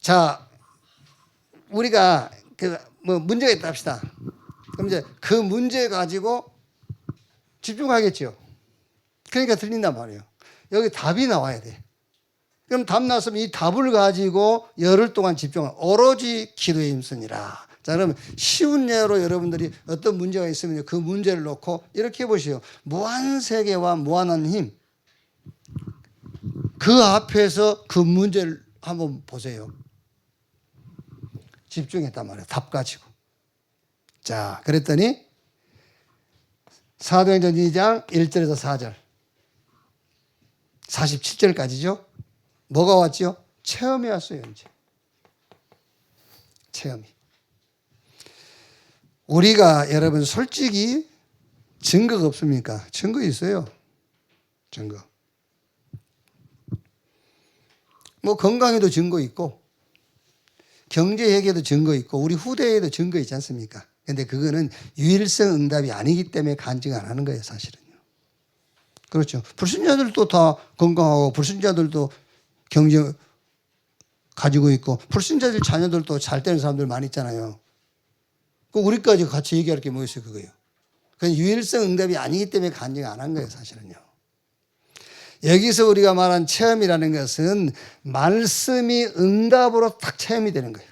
Speaker 1: 자, 우리가 문제가 있다 합시다. 그럼 이제 그 문제 가지고 집중하겠죠. 그러니까 틀린단 말이에요. 여기 답이 나와야 돼. 그럼 답 나왔으면 이 답을 가지고 열흘 동안 집중하고 오로지 기도에 힘쓰니라. 자, 그러면 쉬운 예로 여러분들이 어떤 문제가 있으면 그 문제를 놓고 이렇게 해보시오. 무한 세계와 무한한 힘. 그 앞에서 그 문제를 한번 보세요. 집중했단 말이에요. 답 가지고. 자, 그랬더니 사도행전 2장 1절에서 4절. 47절까지죠. 뭐가 왔죠? 체험이 왔어요, 이제. 체험이. 우리가 여러분 솔직히 증거가 없습니까? 증거 있어요. 증거. 뭐 건강에도 증거 있고 경제회계도 증거 있고 우리 후대에도 증거 있지 않습니까? 근데 그거는 유일성 응답이 아니기 때문에 간증 안 하는 거예요, 사실은요. 그렇죠. 불신자들도 다 건강하고 불신자들도 경제 가지고 있고 불신자들 자녀들도 잘 되는 사람들 많이 있잖아요. 그 우리까지 같이 얘기할 게 뭐 있어요, 그거예요. 그건 유일성 응답이 아니기 때문에 간증 안 한 거예요, 사실은요. 여기서 우리가 말한 체험이라는 것은 말씀이 응답으로 딱 체험이 되는 거예요.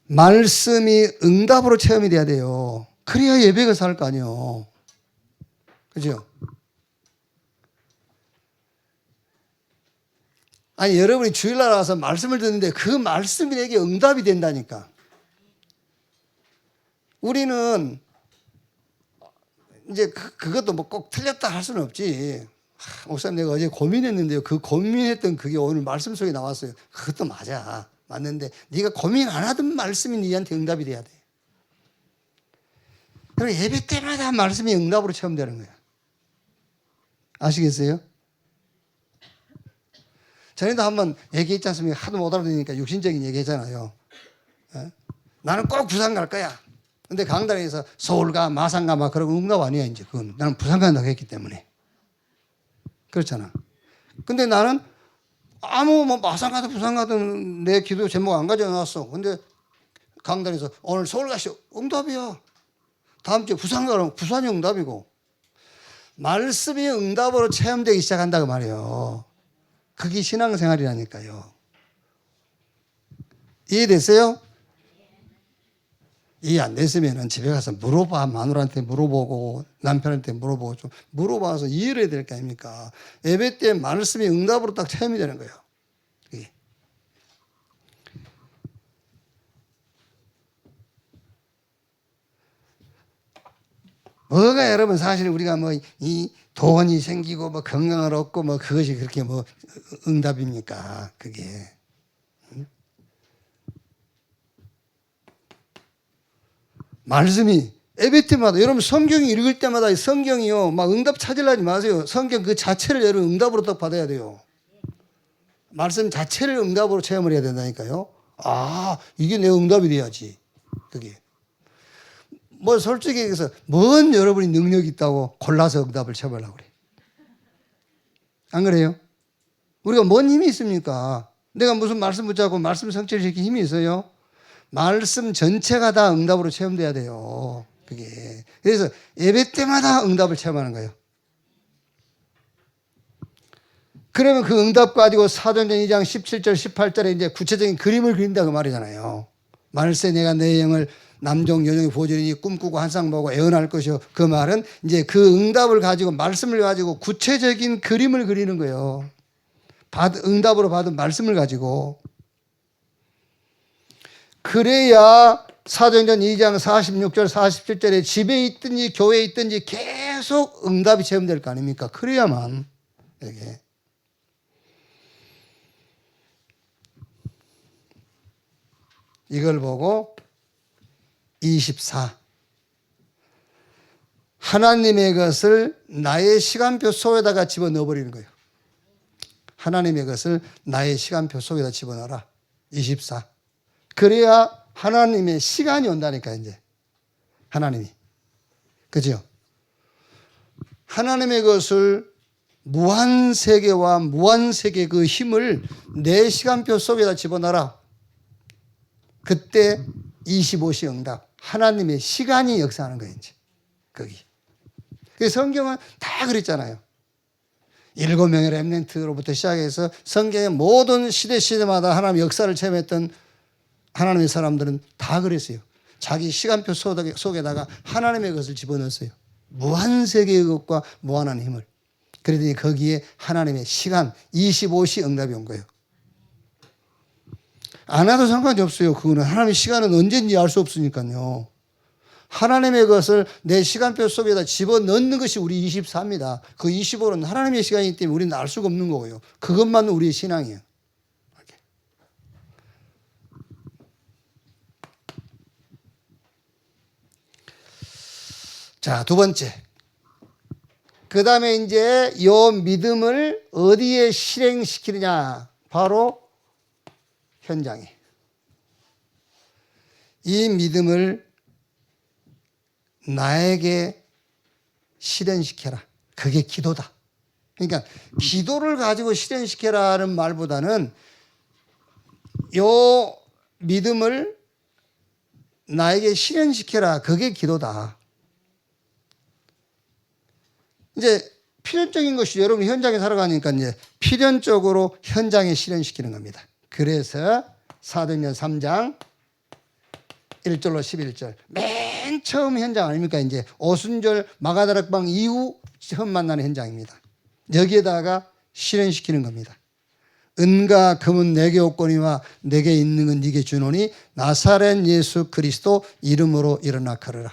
Speaker 1: 말씀이 응답으로 체험이 돼야 돼요. 그래야 예배가 살 거 아니에요. 그죠? 아니, 여러분이 주일날 와서 말씀을 듣는데 그 말씀이 내게 응답이 된다니까. 우리는 이제 그것도 뭐 꼭 틀렸다 할 수는 없지. 목사님, 내가 어제 고민했는데요. 그 고민했던 그게 오늘 말씀 속에 나왔어요. 그것도 맞아. 맞는데 네가 고민 안 하던 말씀이 네한테 응답이 돼야 돼. 그리고 예배 때마다 말씀이 응답으로 체험되는 거야. 아시겠어요? 전에도 한번 얘기했지 않습니까? 하도 못 알아듣으니까 육신적인 얘기 했잖아요. 나는 꼭 부산 갈 거야. 근데 강단에서 서울 가, 마산 가, 막 그러고 응답 아니야, 이제. 그건 나는 부산 간다고 했기 때문에. 그렇잖아. 근데 나는 뭐 마산 가든 부산 가든 내 기도 제목 안 가져놨어. 근데 강단에서 오늘 서울 가시오. 응답이야. 다음 주에 부산 가면 부산이 응답이고. 말씀이 응답으로 체험되기 시작한다고 말이에요. 그게 신앙생활이라니까요. 이해됐어요? 이해 안 됐으면 집에 가서 물어봐. 마누라한테 물어보고 남편한테 물어보고 좀 물어봐서 이해를 해야 될 거 아닙니까? 예배 때 말씀이 응답으로 딱 체험이 되는 거예요. 그게. 뭐가 여러분 사실 우리가 뭐 이 돈이 생기고 뭐 건강을 얻고 뭐 그것이 그렇게 뭐 응답입니까? 그게. 말씀이 예배 때마다 여러분 성경 읽을 때마다 성경이요 막 응답 찾으려지 마세요. 성경 그 자체를 여러분 응답으로 딱 받아야 돼요. 말씀 자체를 응답으로 체험을 해야 된다니까요. 아, 이게 내 응답이 돼야지. 그게. 뭐 솔직히 얘기해서 뭔 여러분이 능력이 있다고 골라서 응답을 체험하려고 그래. 안 그래요? 우리가 뭔 힘이 있습니까? 내가 무슨 말씀 붙잡고 말씀 성취시키는 힘이 있어요? 말씀 전체가 다 응답으로 체험돼야 돼요. 그게. 그래서 예배 때마다 응답을 체험하는 거예요. 그러면 그 응답 가지고 사도행전 2장 17절 18절에 이제 구체적인 그림을 그린다 그 말이잖아요. 말세 내가 내 영을 남종 여종의 보존이니 꿈꾸고 환상 보고 애언할 것이요. 그 말은 이제 그 응답을 가지고 말씀을 가지고 구체적인 그림을 그리는 거예요. 응답으로 받은 말씀을 가지고. 그래야 사도행전 2장 46절 47절에 집에 있든지 교회에 있든지 계속 응답이 체험될 거 아닙니까? 그래야만 이렇게. 이걸 보고 24. 하나님의 것을 나의 시간표 속에다가 집어넣어버리는 거예요. 하나님의 것을 나의 시간표 속에다 집어넣어라. 24. 그래야 하나님의 시간이 온다니까 이제. 하나님이. 그죠? 하나님의 것을 무한세계와 무한세계 그 힘을 내 시간표 속에다 집어넣어라. 그때 25시 응답. 하나님의 시간이 역사하는 거예요, 이제. 거기. 성경은 다 그랬잖아요. 7명의 렘넌트로부터 시작해서 성경의 모든 시대마다 하나님의 역사를 체험했던 하나님의 사람들은 다 그랬어요. 자기 시간표 속에다가 하나님의 것을 집어넣었어요. 무한세계의 것과 무한한 힘을. 그러더니 거기에 하나님의 시간 25시 응답이 온 거예요. 안 해도 상관이 없어요. 그거는 하나님의 시간은 언제인지 알 수 없으니까요. 하나님의 것을 내 시간표 속에다 집어넣는 것이 우리 24입니다. 그 25는 하나님의 시간이기 때문에 우리는 알 수가 없는 거고요. 그것만 우리의 신앙이에요. 자, 두 번째. 그 다음에 이제 이 믿음을 어디에 실행시키느냐. 바로 현장에. 이 믿음을 나에게 실현시켜라. 그게 기도다. 그러니까 기도를 가지고 실현시켜라는 말보다는 요 믿음을 나에게 실현시켜라. 그게 기도다. 이제 필연적인 것이 여러분이 현장에 살아가니까 이제 필연적으로 현장에 실현시키는 겁니다. 그래서 사도행전 3장 1절로 11절 맨 맨 처음 현장 아닙니까? 이제 오순절 마가다락방 이후 처음 만나는 현장입니다. 여기에다가 실현시키는 겁니다. 은과 금은 내게 없거니와 내게 있는 건 네게 주노니 나사렛 예수 그리스도 이름으로 일어나 걸으라.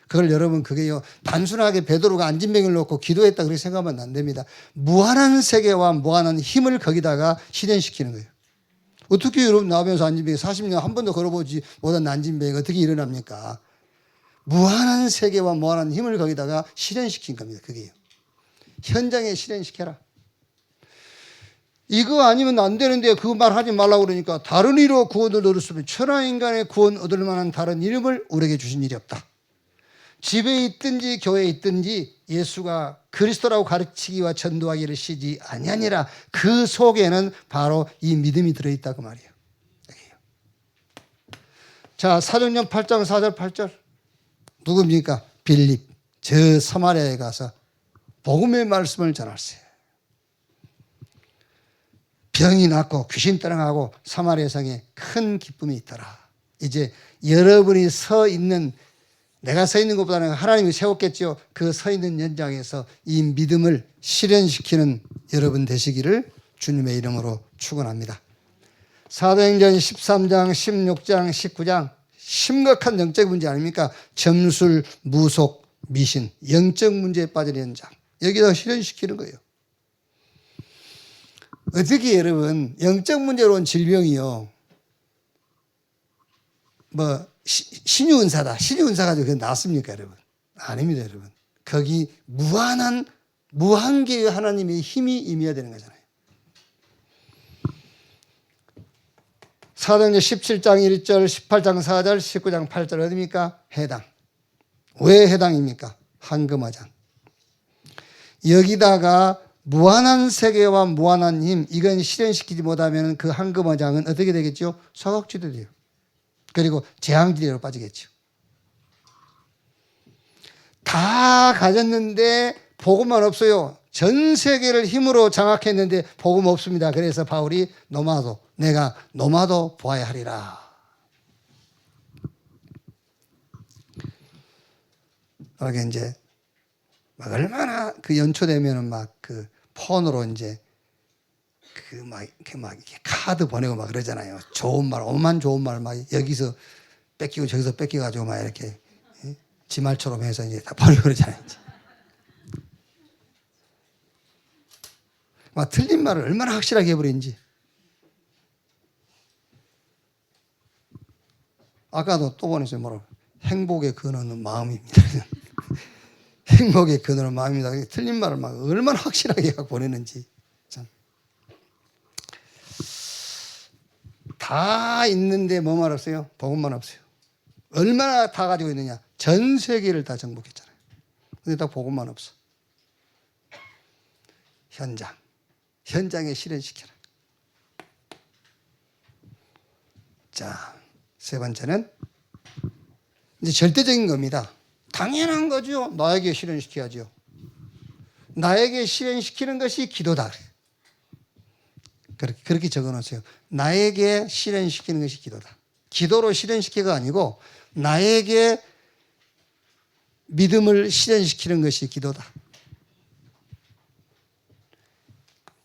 Speaker 1: 그걸 여러분 그게요 단순하게 베드로가 안진뱅이를 놓고 기도했다 그렇게 생각하면 안 됩니다. 무한한 세계와 무한한 힘을 거기다가 실현시키는 거예요. 어떻게 여러분 나오면서 안진뱅이 40년 한 번도 걸어보지 못한 안진뱅이가 어떻게 일어납니까? 무한한 세계와 무한한 힘을 거기다가 실현시킨 겁니다. 그게요. 현장에 실현시켜라. 이거 아니면 안 되는데 그 말 하지 말라고 그러니까 다른 이로 구원을 얻었으면 천하인간의 구원 얻을 만한 다른 이름을 우리에게 주신 일이 없다. 집에 있든지 교회에 있든지 예수가 그리스도라고 가르치기와 전도하기를 쉬지 아니하니라. 그 속에는 바로 이 믿음이 들어있다 그 말이에요. 자, 사도행전 8장 4절 8절 누굽니까? 빌립. 저 사마리아에 가서 복음의 말씀을 전할세. 병이 낫고 귀신 떠나가고 사마리아 성에 큰 기쁨이 있더라. 이제 여러분이 서 있는 내가 서 있는 것보다는 하나님이 세웠겠죠. 그 서 있는 현장에서 이 믿음을 실현시키는 여러분 되시기를 주님의 이름으로 축원합니다. 사도행전 13장, 16장, 19장 심각한 영적 문제 아닙니까? 점술, 무속, 미신, 영적 문제에 빠진 현장. 여기다 실현시키는 거예요. 어떻게 여러분 영적 문제로 온 질병이요. 뭐 신유은사다. 신유은사 가지고 그게 낫습니까 여러분? 아닙니다 여러분. 거기 무한계의 하나님의 힘이 임해야 되는 거잖아요. 사도행전 17장 1절, 18장 4절, 19장 8절 어디입니까? 해당. 왜 해당입니까? 한금어장. 여기다가 무한한 세계와 무한한 힘 이건 실현시키지 못하면 그 한금어장은 어떻게 되겠죠? 소각지대 돼요. 그리고 재앙지대로 빠지겠죠. 다 가졌는데 복음만 없어요. 전 세계를 힘으로 장악했는데 복음 없습니다. 그래서 바울이 내가 노마도 보아야 하리라. 그렇게 이제 막 얼마나 그 연초되면은 막 그 폰으로 이제 그 막 이렇게 카드 보내고 막 그러잖아요. 좋은 말, 오만 좋은 말 막 여기서 뺏기고 저기서 뺏겨가지고 막 이렇게 지 말처럼 해서 이제 다 보내고 그러잖아요. 막 틀린 말을 얼마나 확실하게 해버린지. 아까도 또 보냈어요. 뭐라고? 행복의 근원은 마음입니다. 행복의 근원은 마음입니다. 틀린 말을 막 얼마나 확실하게 보내는지. 참. 다 있는데 뭐만 없어요? 복음만 없어요. 얼마나 다 가지고 있느냐? 전 세계를 다 정복했잖아요. 근데 다 복음만 없어. 현장에 실현시켜라. 자, 세 번째는 이제 절대적인 겁니다. 당연한 거죠. 나에게 실현시켜야죠. 나에게 실현시키는 것이 기도다. 그렇게 적어놓으세요. 나에게 실현시키는 것이 기도다. 기도로 실현시키가 아니고 나에게 믿음을 실현시키는 것이 기도다.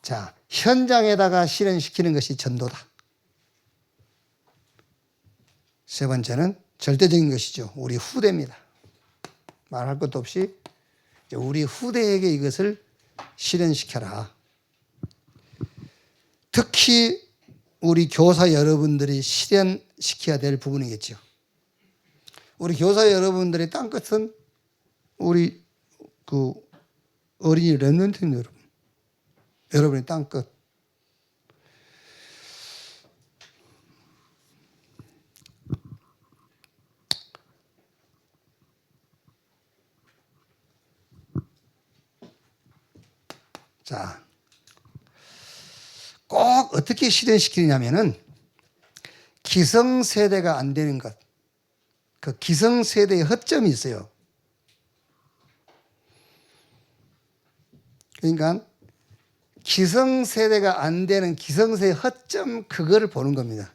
Speaker 1: 자, 현장에다가 실현시키는 것이 전도다. 세 번째는 절대적인 것이죠. 우리 후대입니다. 말할 것도 없이 우리 후대에게 이것을 실현시켜라. 특히 우리 교사 여러분들이 실현시켜야 될 부분이겠죠. 우리 교사 여러분들의 땅끝은 우리 그 어린이 렘넌트 여러분. 여러분의 땅끝. 자, 꼭 어떻게 실현시키냐면은 기성세대가 안 되는 것. 그 기성세대의 허점이 있어요. 그러니까 기성세대가 안 되는 기성세의 허점 그거를 보는 겁니다.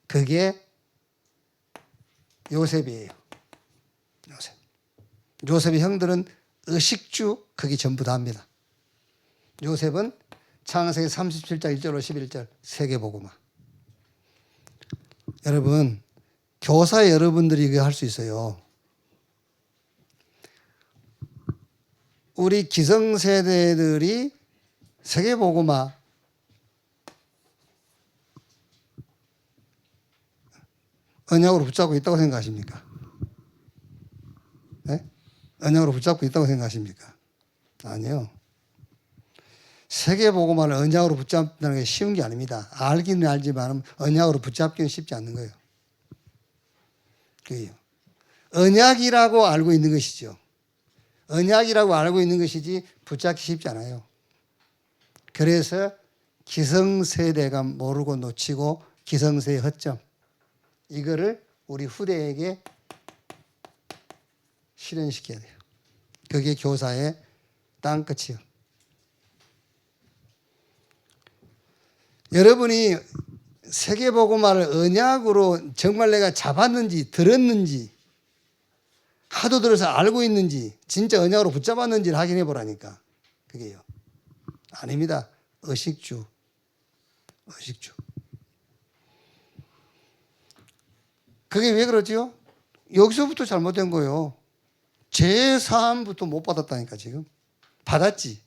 Speaker 1: 그게 요셉이에요. 요셉의 형들은 의식주 그게 전부 다입니다. 요셉은 창세기 37장 1절로 11절 세계복음화. 여러분 교사 여러분들이 이거 할 수 있어요. 우리 기성세대들이 세계복음화 언약으로 붙잡고 있다고 생각하십니까? 네? 언약으로 붙잡고 있다고 생각하십니까? 아니요. 세계복음화를 언약으로 붙잡는 게 쉬운 게 아닙니다. 알기는 알지만 언약으로 붙잡기는 쉽지 않는 거예요. 그게요. 언약이라고 알고 있는 것이죠. 언약이라고 알고 있는 것이지 붙잡기 쉽지 않아요. 그래서 기성세대가 모르고 놓치고 기성세의 허점 이거를 우리 후대에게 실현시켜야 돼요. 그게 교사의 땅끝이요. 여러분이 세계복음화를 언약으로 정말 내가 잡았는지 들었는지 하도 들어서 알고 있는지 진짜 언약으로 붙잡았는지를 확인해 보라니까. 그게요. 아닙니다. 의식주. 그게 왜 그러죠? 여기서부터 잘못된 거예요. 제3부터 못 받았다니까 지금. 받았지.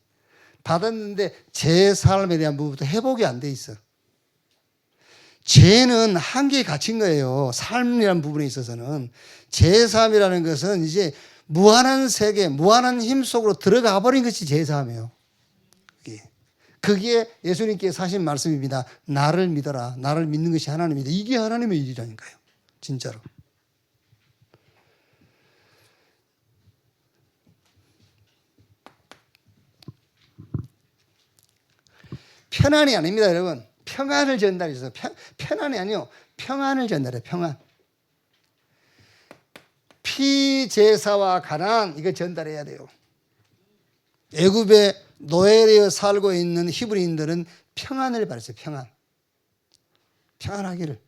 Speaker 1: 받았는데 제3에 대한 부분부터 회복이 안 돼 있어. 죄는 한계에 갇힌 거예요. 삶이라는 부분에 있어서는. 제3이라는 것은 이제 무한한 세계, 무한한 힘 속으로 들어가 버린 것이 제3이에요. 그게 예수님께서 하신 말씀입니다. 나를 믿어라. 나를 믿는 것이 하나님이다. 이게 하나님의 일이라니까요. 진짜로. 편안이 아닙니다, 여러분. 평안을 전달해서 편안이 아니요. 평안을 전달해. 평안. 피제사와 가나안 이거 전달해야 돼요. 애굽에 노예되어 살고 있는 히브리인들은 평안을 바랬어요. 평안. 평안하기를.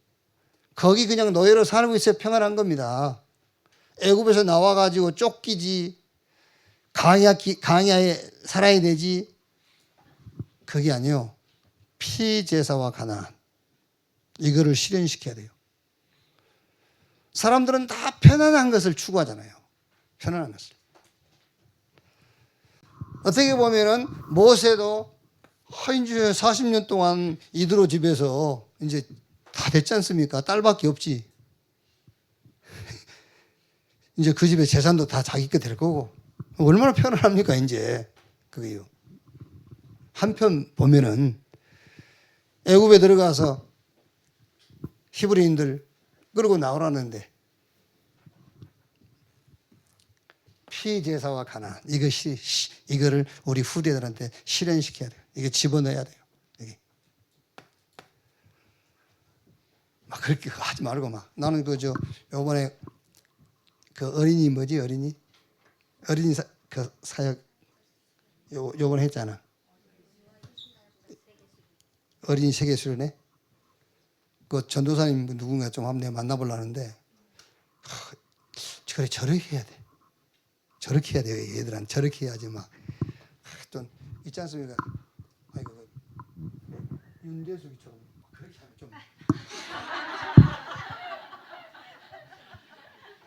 Speaker 1: 거기 그냥 노예로 살고 있어야 평안한 겁니다. 애굽에서 나와가지고 쫓기지 강야에 살아야 되지 그게 아니요. 피제사와 가나안 이거를 실현시켜야 돼요. 사람들은 다 편안한 것을 추구하잖아요. 편안한 것을. 어떻게 보면은 모세도 이제 40년 동안 이드로 집에서 이제 다 됐지 않습니까? 딸밖에 없지. 이제 그 집의 재산도 다 자기 거 될 거고. 얼마나 편안합니까, 이제. 그게요. 한편 보면은 애굽에 들어가서 히브리인들 끌고 나오라는데 피제사와 가나안 이거를 우리 후대들한테 실현시켜야 돼요. 이게 집어넣어야 돼요. 여기. 막 그렇게 하지 말고 막 나는 요번에 그 어린이 뭐지 어린이 그 사역 요번에 했잖아. 어린이 세계수련회 그 전도사님 누군가 좀 한번 내가 만나보려는데 그래 저렇게 해야 돼. 저렇게 해야 돼요. 얘들한테 저렇게 해야지 막 좀 있지 않습니까? 아이고 윤대숙이처럼 그렇게 하면 좀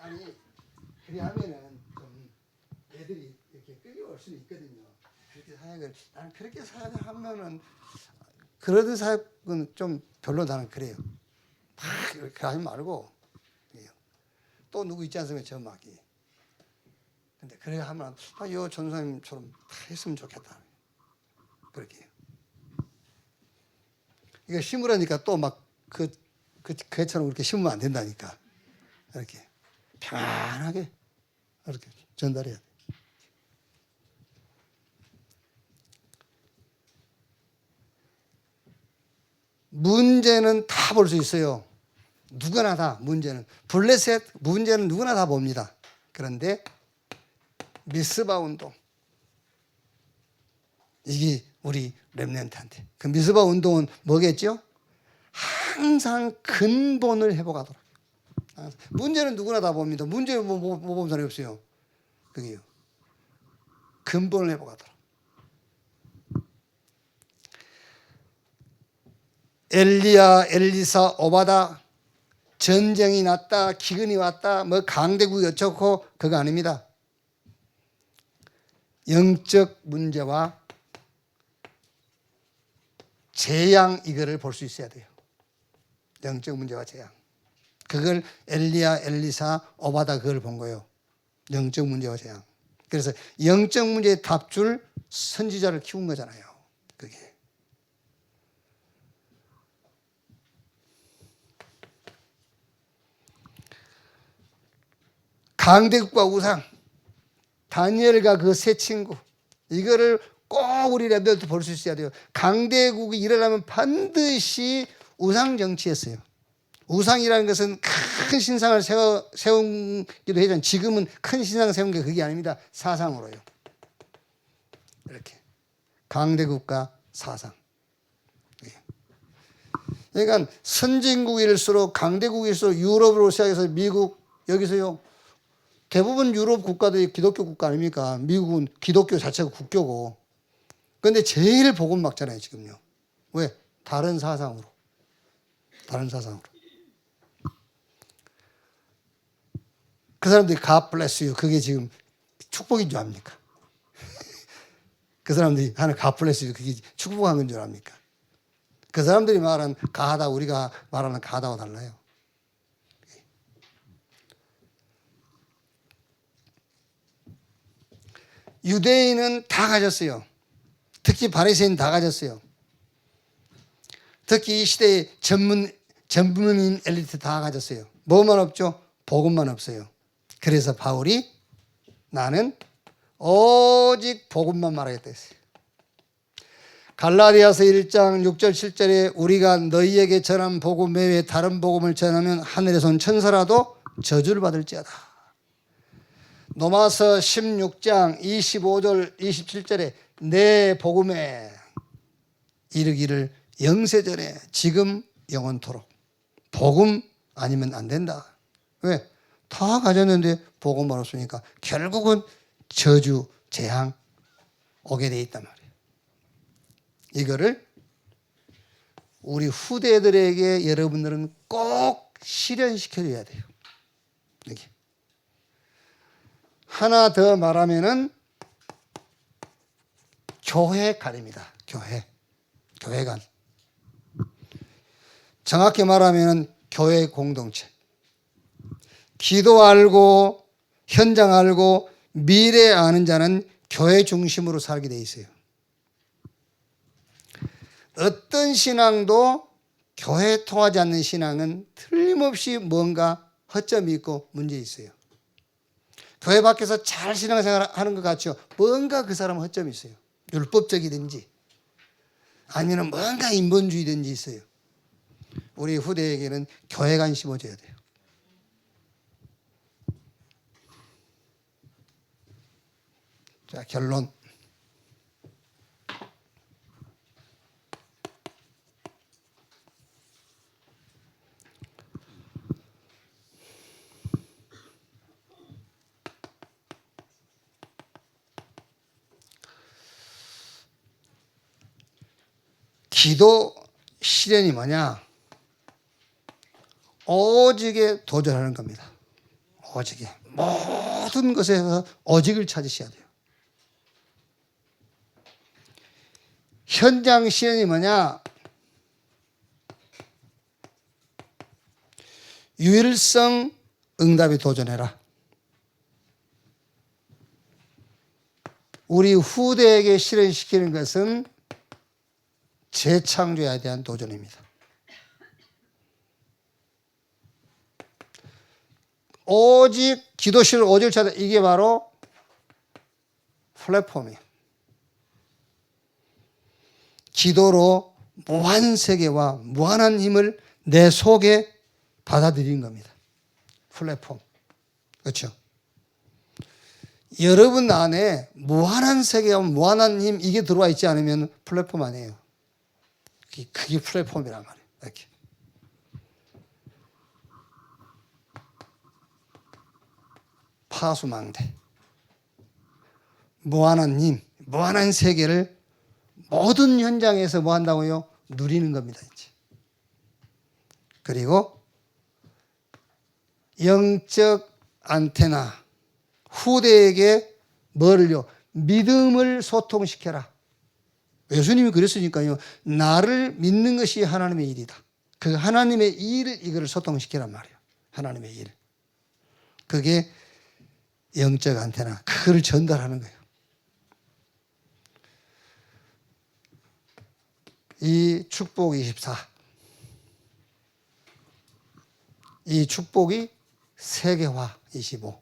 Speaker 1: 아니 그래 하면은 좀 애들이 이렇게 끌려올 수는 있거든요. 그렇게 사역을 나는 그렇게 사역을 하면은 그러던 사역은 좀 별로 나는 그래요. 막 이렇게 하지 말고 또 누구 있지 않습니까? 저 막이. 근데 그래 하면 요 전사님처럼 다 했으면 좋겠다. 그렇게 해요. 이거 심으라니까 또 막 그처럼 그렇게 심으면 안 된다니까. 이렇게 편안하게 이렇게 전달해야 돼. 문제는 다 볼 수 있어요. 누구나 다 문제는. 블레셋 문제는 누구나 다 봅니다. 그런데 미스바 운동 이게 우리 렘넌트한테 그 미스바 운동은 뭐겠죠? 항상 근본을 회복하도록. 문제는 누구나 다 봅니다. 문제는 뭐 보는 사람이 없어요. 그게요. 근본을 회복하도록. 엘리야, 엘리사, 오바다, 전쟁이 났다, 기근이 왔다, 뭐 강대국이 어쩌고 그거 아닙니다. 영적 문제와 재앙 이거를 볼 수 있어야 돼요. 영적 문제와 재앙. 그걸 엘리야, 엘리사, 오바다 그걸 본 거예요. 영적 문제와 재앙. 그래서 영적 문제에 답줄 선지자를 키운 거잖아요. 그게. 강대국과 우상, 다니엘과 그 세 친구, 이거를 꼭 우리 랩들도 볼 수 있어야 돼요. 강대국이 일어나면 반드시 우상 정치였어요. 우상이라는 것은 큰 신상을 세우기도 하지만 지금은 큰 신상을 세운 게 그게 아닙니다. 사상으로요. 이렇게 강대국과 사상. 그러니까 선진국일수록 강대국일수록 유럽으로 시작해서 미국 여기서요. 대부분 유럽 국가들이 기독교 국가 아닙니까? 미국은 기독교 자체가 국교고. 그런데 제일 복음 막잖아요, 지금요. 왜? 다른 사상으로. 다른 사상으로. 그 사람들이 God bless you. 그게 지금 축복인 줄 압니까? 그 사람들이 하는 God bless you. 그게 축복한 건 줄 압니까? 그 사람들이 말하는 가하다 우리가 말하는 가하다와 달라요. 유대인은 다 가졌어요. 특히 바리새인 다 가졌어요. 특히 이 시대의 전문인 엘리트 다 가졌어요. 뭐만 없죠? 복음만 없어요. 그래서 바울이 나는 오직 복음만 말하겠다 했어요. 갈라디아서 1장 6절 7절에 우리가 너희에게 전한 복음 외에 다른 복음을 전하면 하늘에서 온 천사라도 저주를 받을지어다. 로마서 16장 25절 27절에 내 복음에 이르기를 영세전에 지금 영원토록. 복음 아니면 안 된다. 왜? 다 가졌는데 복음만 없으니까 결국은 저주, 재앙 오게 돼 있단 말이에요. 이거를 우리 후대들에게 여러분들은 꼭 실현시켜줘야 돼요. 여기. 하나 더 말하면은 교회관입니다. 교회관. 정확히 말하면은 교회 공동체. 기도 알고 현장 알고 미래 아는 자는 교회 중심으로 살게 돼 있어요. 어떤 신앙도 교회에 통하지 않는 신앙은 틀림없이 뭔가 허점이 있고 문제 있어요. 교회 밖에서 잘 신앙생활하는 것 같죠. 뭔가 그 사람은 허점이 있어요. 율법적이든지 아니면 뭔가 인본주의든지 있어요. 우리 후대에게는 교회관 심어줘야 돼요. 자, 결론. 기도 실현이 뭐냐? 오직에 도전하는 겁니다. 오직에. 모든 것에서 오직을 찾으셔야 돼요. 현장 실현이 뭐냐? 유일성 응답에 도전해라. 우리 후대에게 실현시키는 것은 재창조에 대한 도전입니다. 오직 기도실을 오직을 찾아. 이게 바로 플랫폼이에요. 기도로 무한 세계와 무한한 힘을 내 속에 받아들이는 겁니다. 플랫폼. 그렇죠? 여러분 안에 무한한 세계와 무한한 힘 이게 들어와 있지 않으면 플랫폼 아니에요. 그게 플랫폼이란 말이에요. 이렇게. 파수망대. 무한한 힘, 무한한 세계를 모든 현장에서 뭐 한다고요? 누리는 겁니다. 이제. 그리고 영적 안테나, 후대에게 뭐를요? 믿음을 소통시켜라. 예수님이 그랬으니까요. 나를 믿는 것이 하나님의 일이다. 그 하나님의 일, 이거를 소통시키란 말이에요. 하나님의 일. 그게 영적 안테나. 그걸 전달하는 거예요. 이 축복 24. 이 축복이 세계화 25.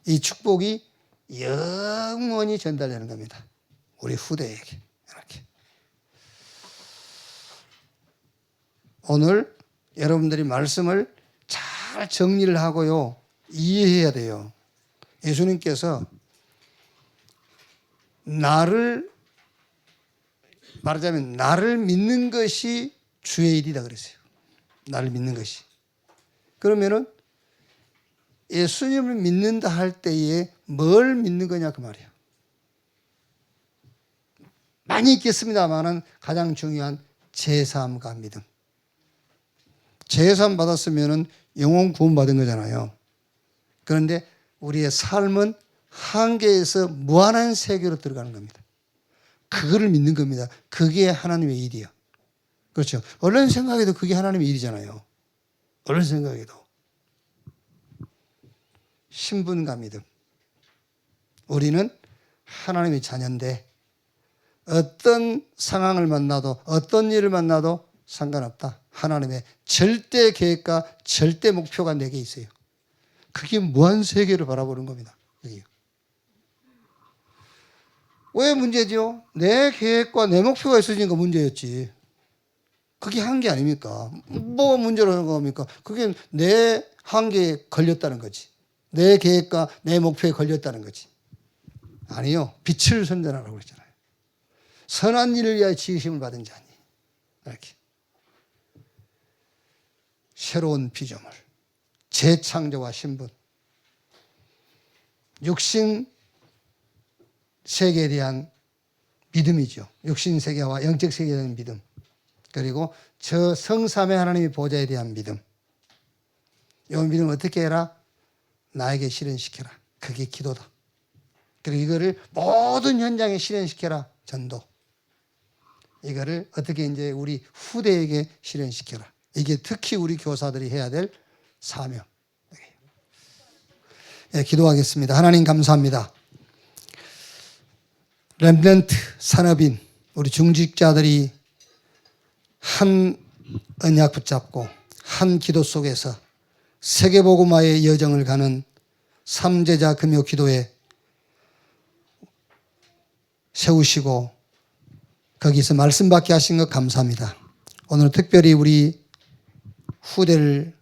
Speaker 1: 이 축복이 영원히 전달되는 겁니다. 우리 후대에게. 이렇게. 오늘 여러분들이 말씀을 잘 정리를 하고요. 이해해야 돼요. 예수님께서 말하자면 나를 믿는 것이 주의 일이다 그랬어요. 나를 믿는 것이. 그러면은 예수님을 믿는다 할 때에 뭘 믿는 거냐 그 말이에요. 많이 있겠습니다만은 가장 중요한 제사함과 믿음. 제사함 받았으면은 영혼 구원 받은 거잖아요. 그런데 우리의 삶은 한계에서 무한한 세계로 들어가는 겁니다. 그거를 믿는 겁니다. 그게 하나님의 일이에요. 그렇죠. 얼른 생각해도 그게 하나님의 일이잖아요. 얼른 생각해도. 신분과 믿음. 우리는 하나님의 자녀인데 어떤 상황을 만나도 어떤 일을 만나도 상관없다. 하나님의 절대 계획과 절대 목표가 내게 있어요. 그게 무한 세계를 바라보는 겁니다. 여기요. 왜 문제죠? 내 계획과 내 목표가 있으니까 문제였지. 그게 한계 아닙니까? 뭐가 문제라는 겁니까? 그게 내 한계에 걸렸다는 거지. 내 계획과 내 목표에 걸렸다는 거지. 아니요. 빛을 선전하라고 그랬잖아요. 선한 일을 위하여 지으심을 받은 자니. 이렇게. 새로운 피조물. 재창조와 신분. 육신 세계에 대한 믿음이죠. 육신 세계와 영적 세계에 대한 믿음. 그리고 저 성삼의 하나님의 보좌에 대한 믿음. 이 믿음을 어떻게 해라? 나에게 실현시켜라. 그게 기도다. 그리고 이거를 모든 현장에 실현시켜라. 전도. 이거를 어떻게 이제 우리 후대에게 실현시켜라. 이게 특히 우리 교사들이 해야 될 사명. 네, 기도하겠습니다. 하나님 감사합니다. 렘넌트 산업인 우리 중직자들이 한 언약 붙잡고 한 기도 속에서 세계복음화의 여정을 가는 삼제자 금요 기도에 세우시고 거기서 말씀 받게 하신 것 감사합니다. 오늘 특별히 우리 후대를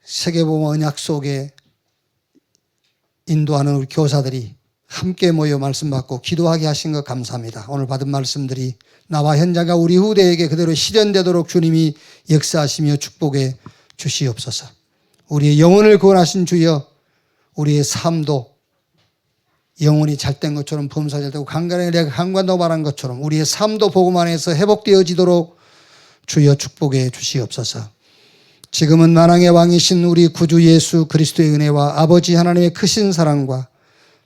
Speaker 1: 세계복음화 언약 속에 인도하는 우리 교사들이 함께 모여 말씀 받고 기도하게 하신 것 감사합니다. 오늘 받은 말씀들이 나와 현장과 우리 후대에게 그대로 실현되도록 주님이 역사하시며 축복해 주시옵소서. 우리의 영혼을 구원하신 주여, 우리의 삶도 영혼이 잘된 것처럼 범사 잘되고 강간에 대해 강관도 말한 것처럼 우리의 삶도 복음 안에서 회복되어지도록 주여 축복해 주시옵소서. 지금은 만왕의 왕이신 우리 구주 예수 그리스도의 은혜와 아버지 하나님의 크신 사랑과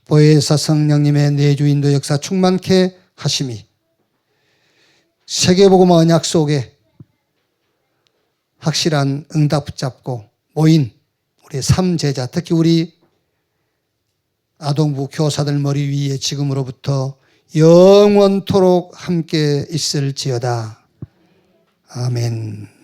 Speaker 1: 보혜사 성령님의 내주인도 역사 충만케 하심이 세계복음화 언약 속에 확실한 응답 붙잡고 모인 우리 삼제자, 특히 우리 아동부 교사들 머리 위에 지금으로부터 영원토록 함께 있을지어다. 아멘.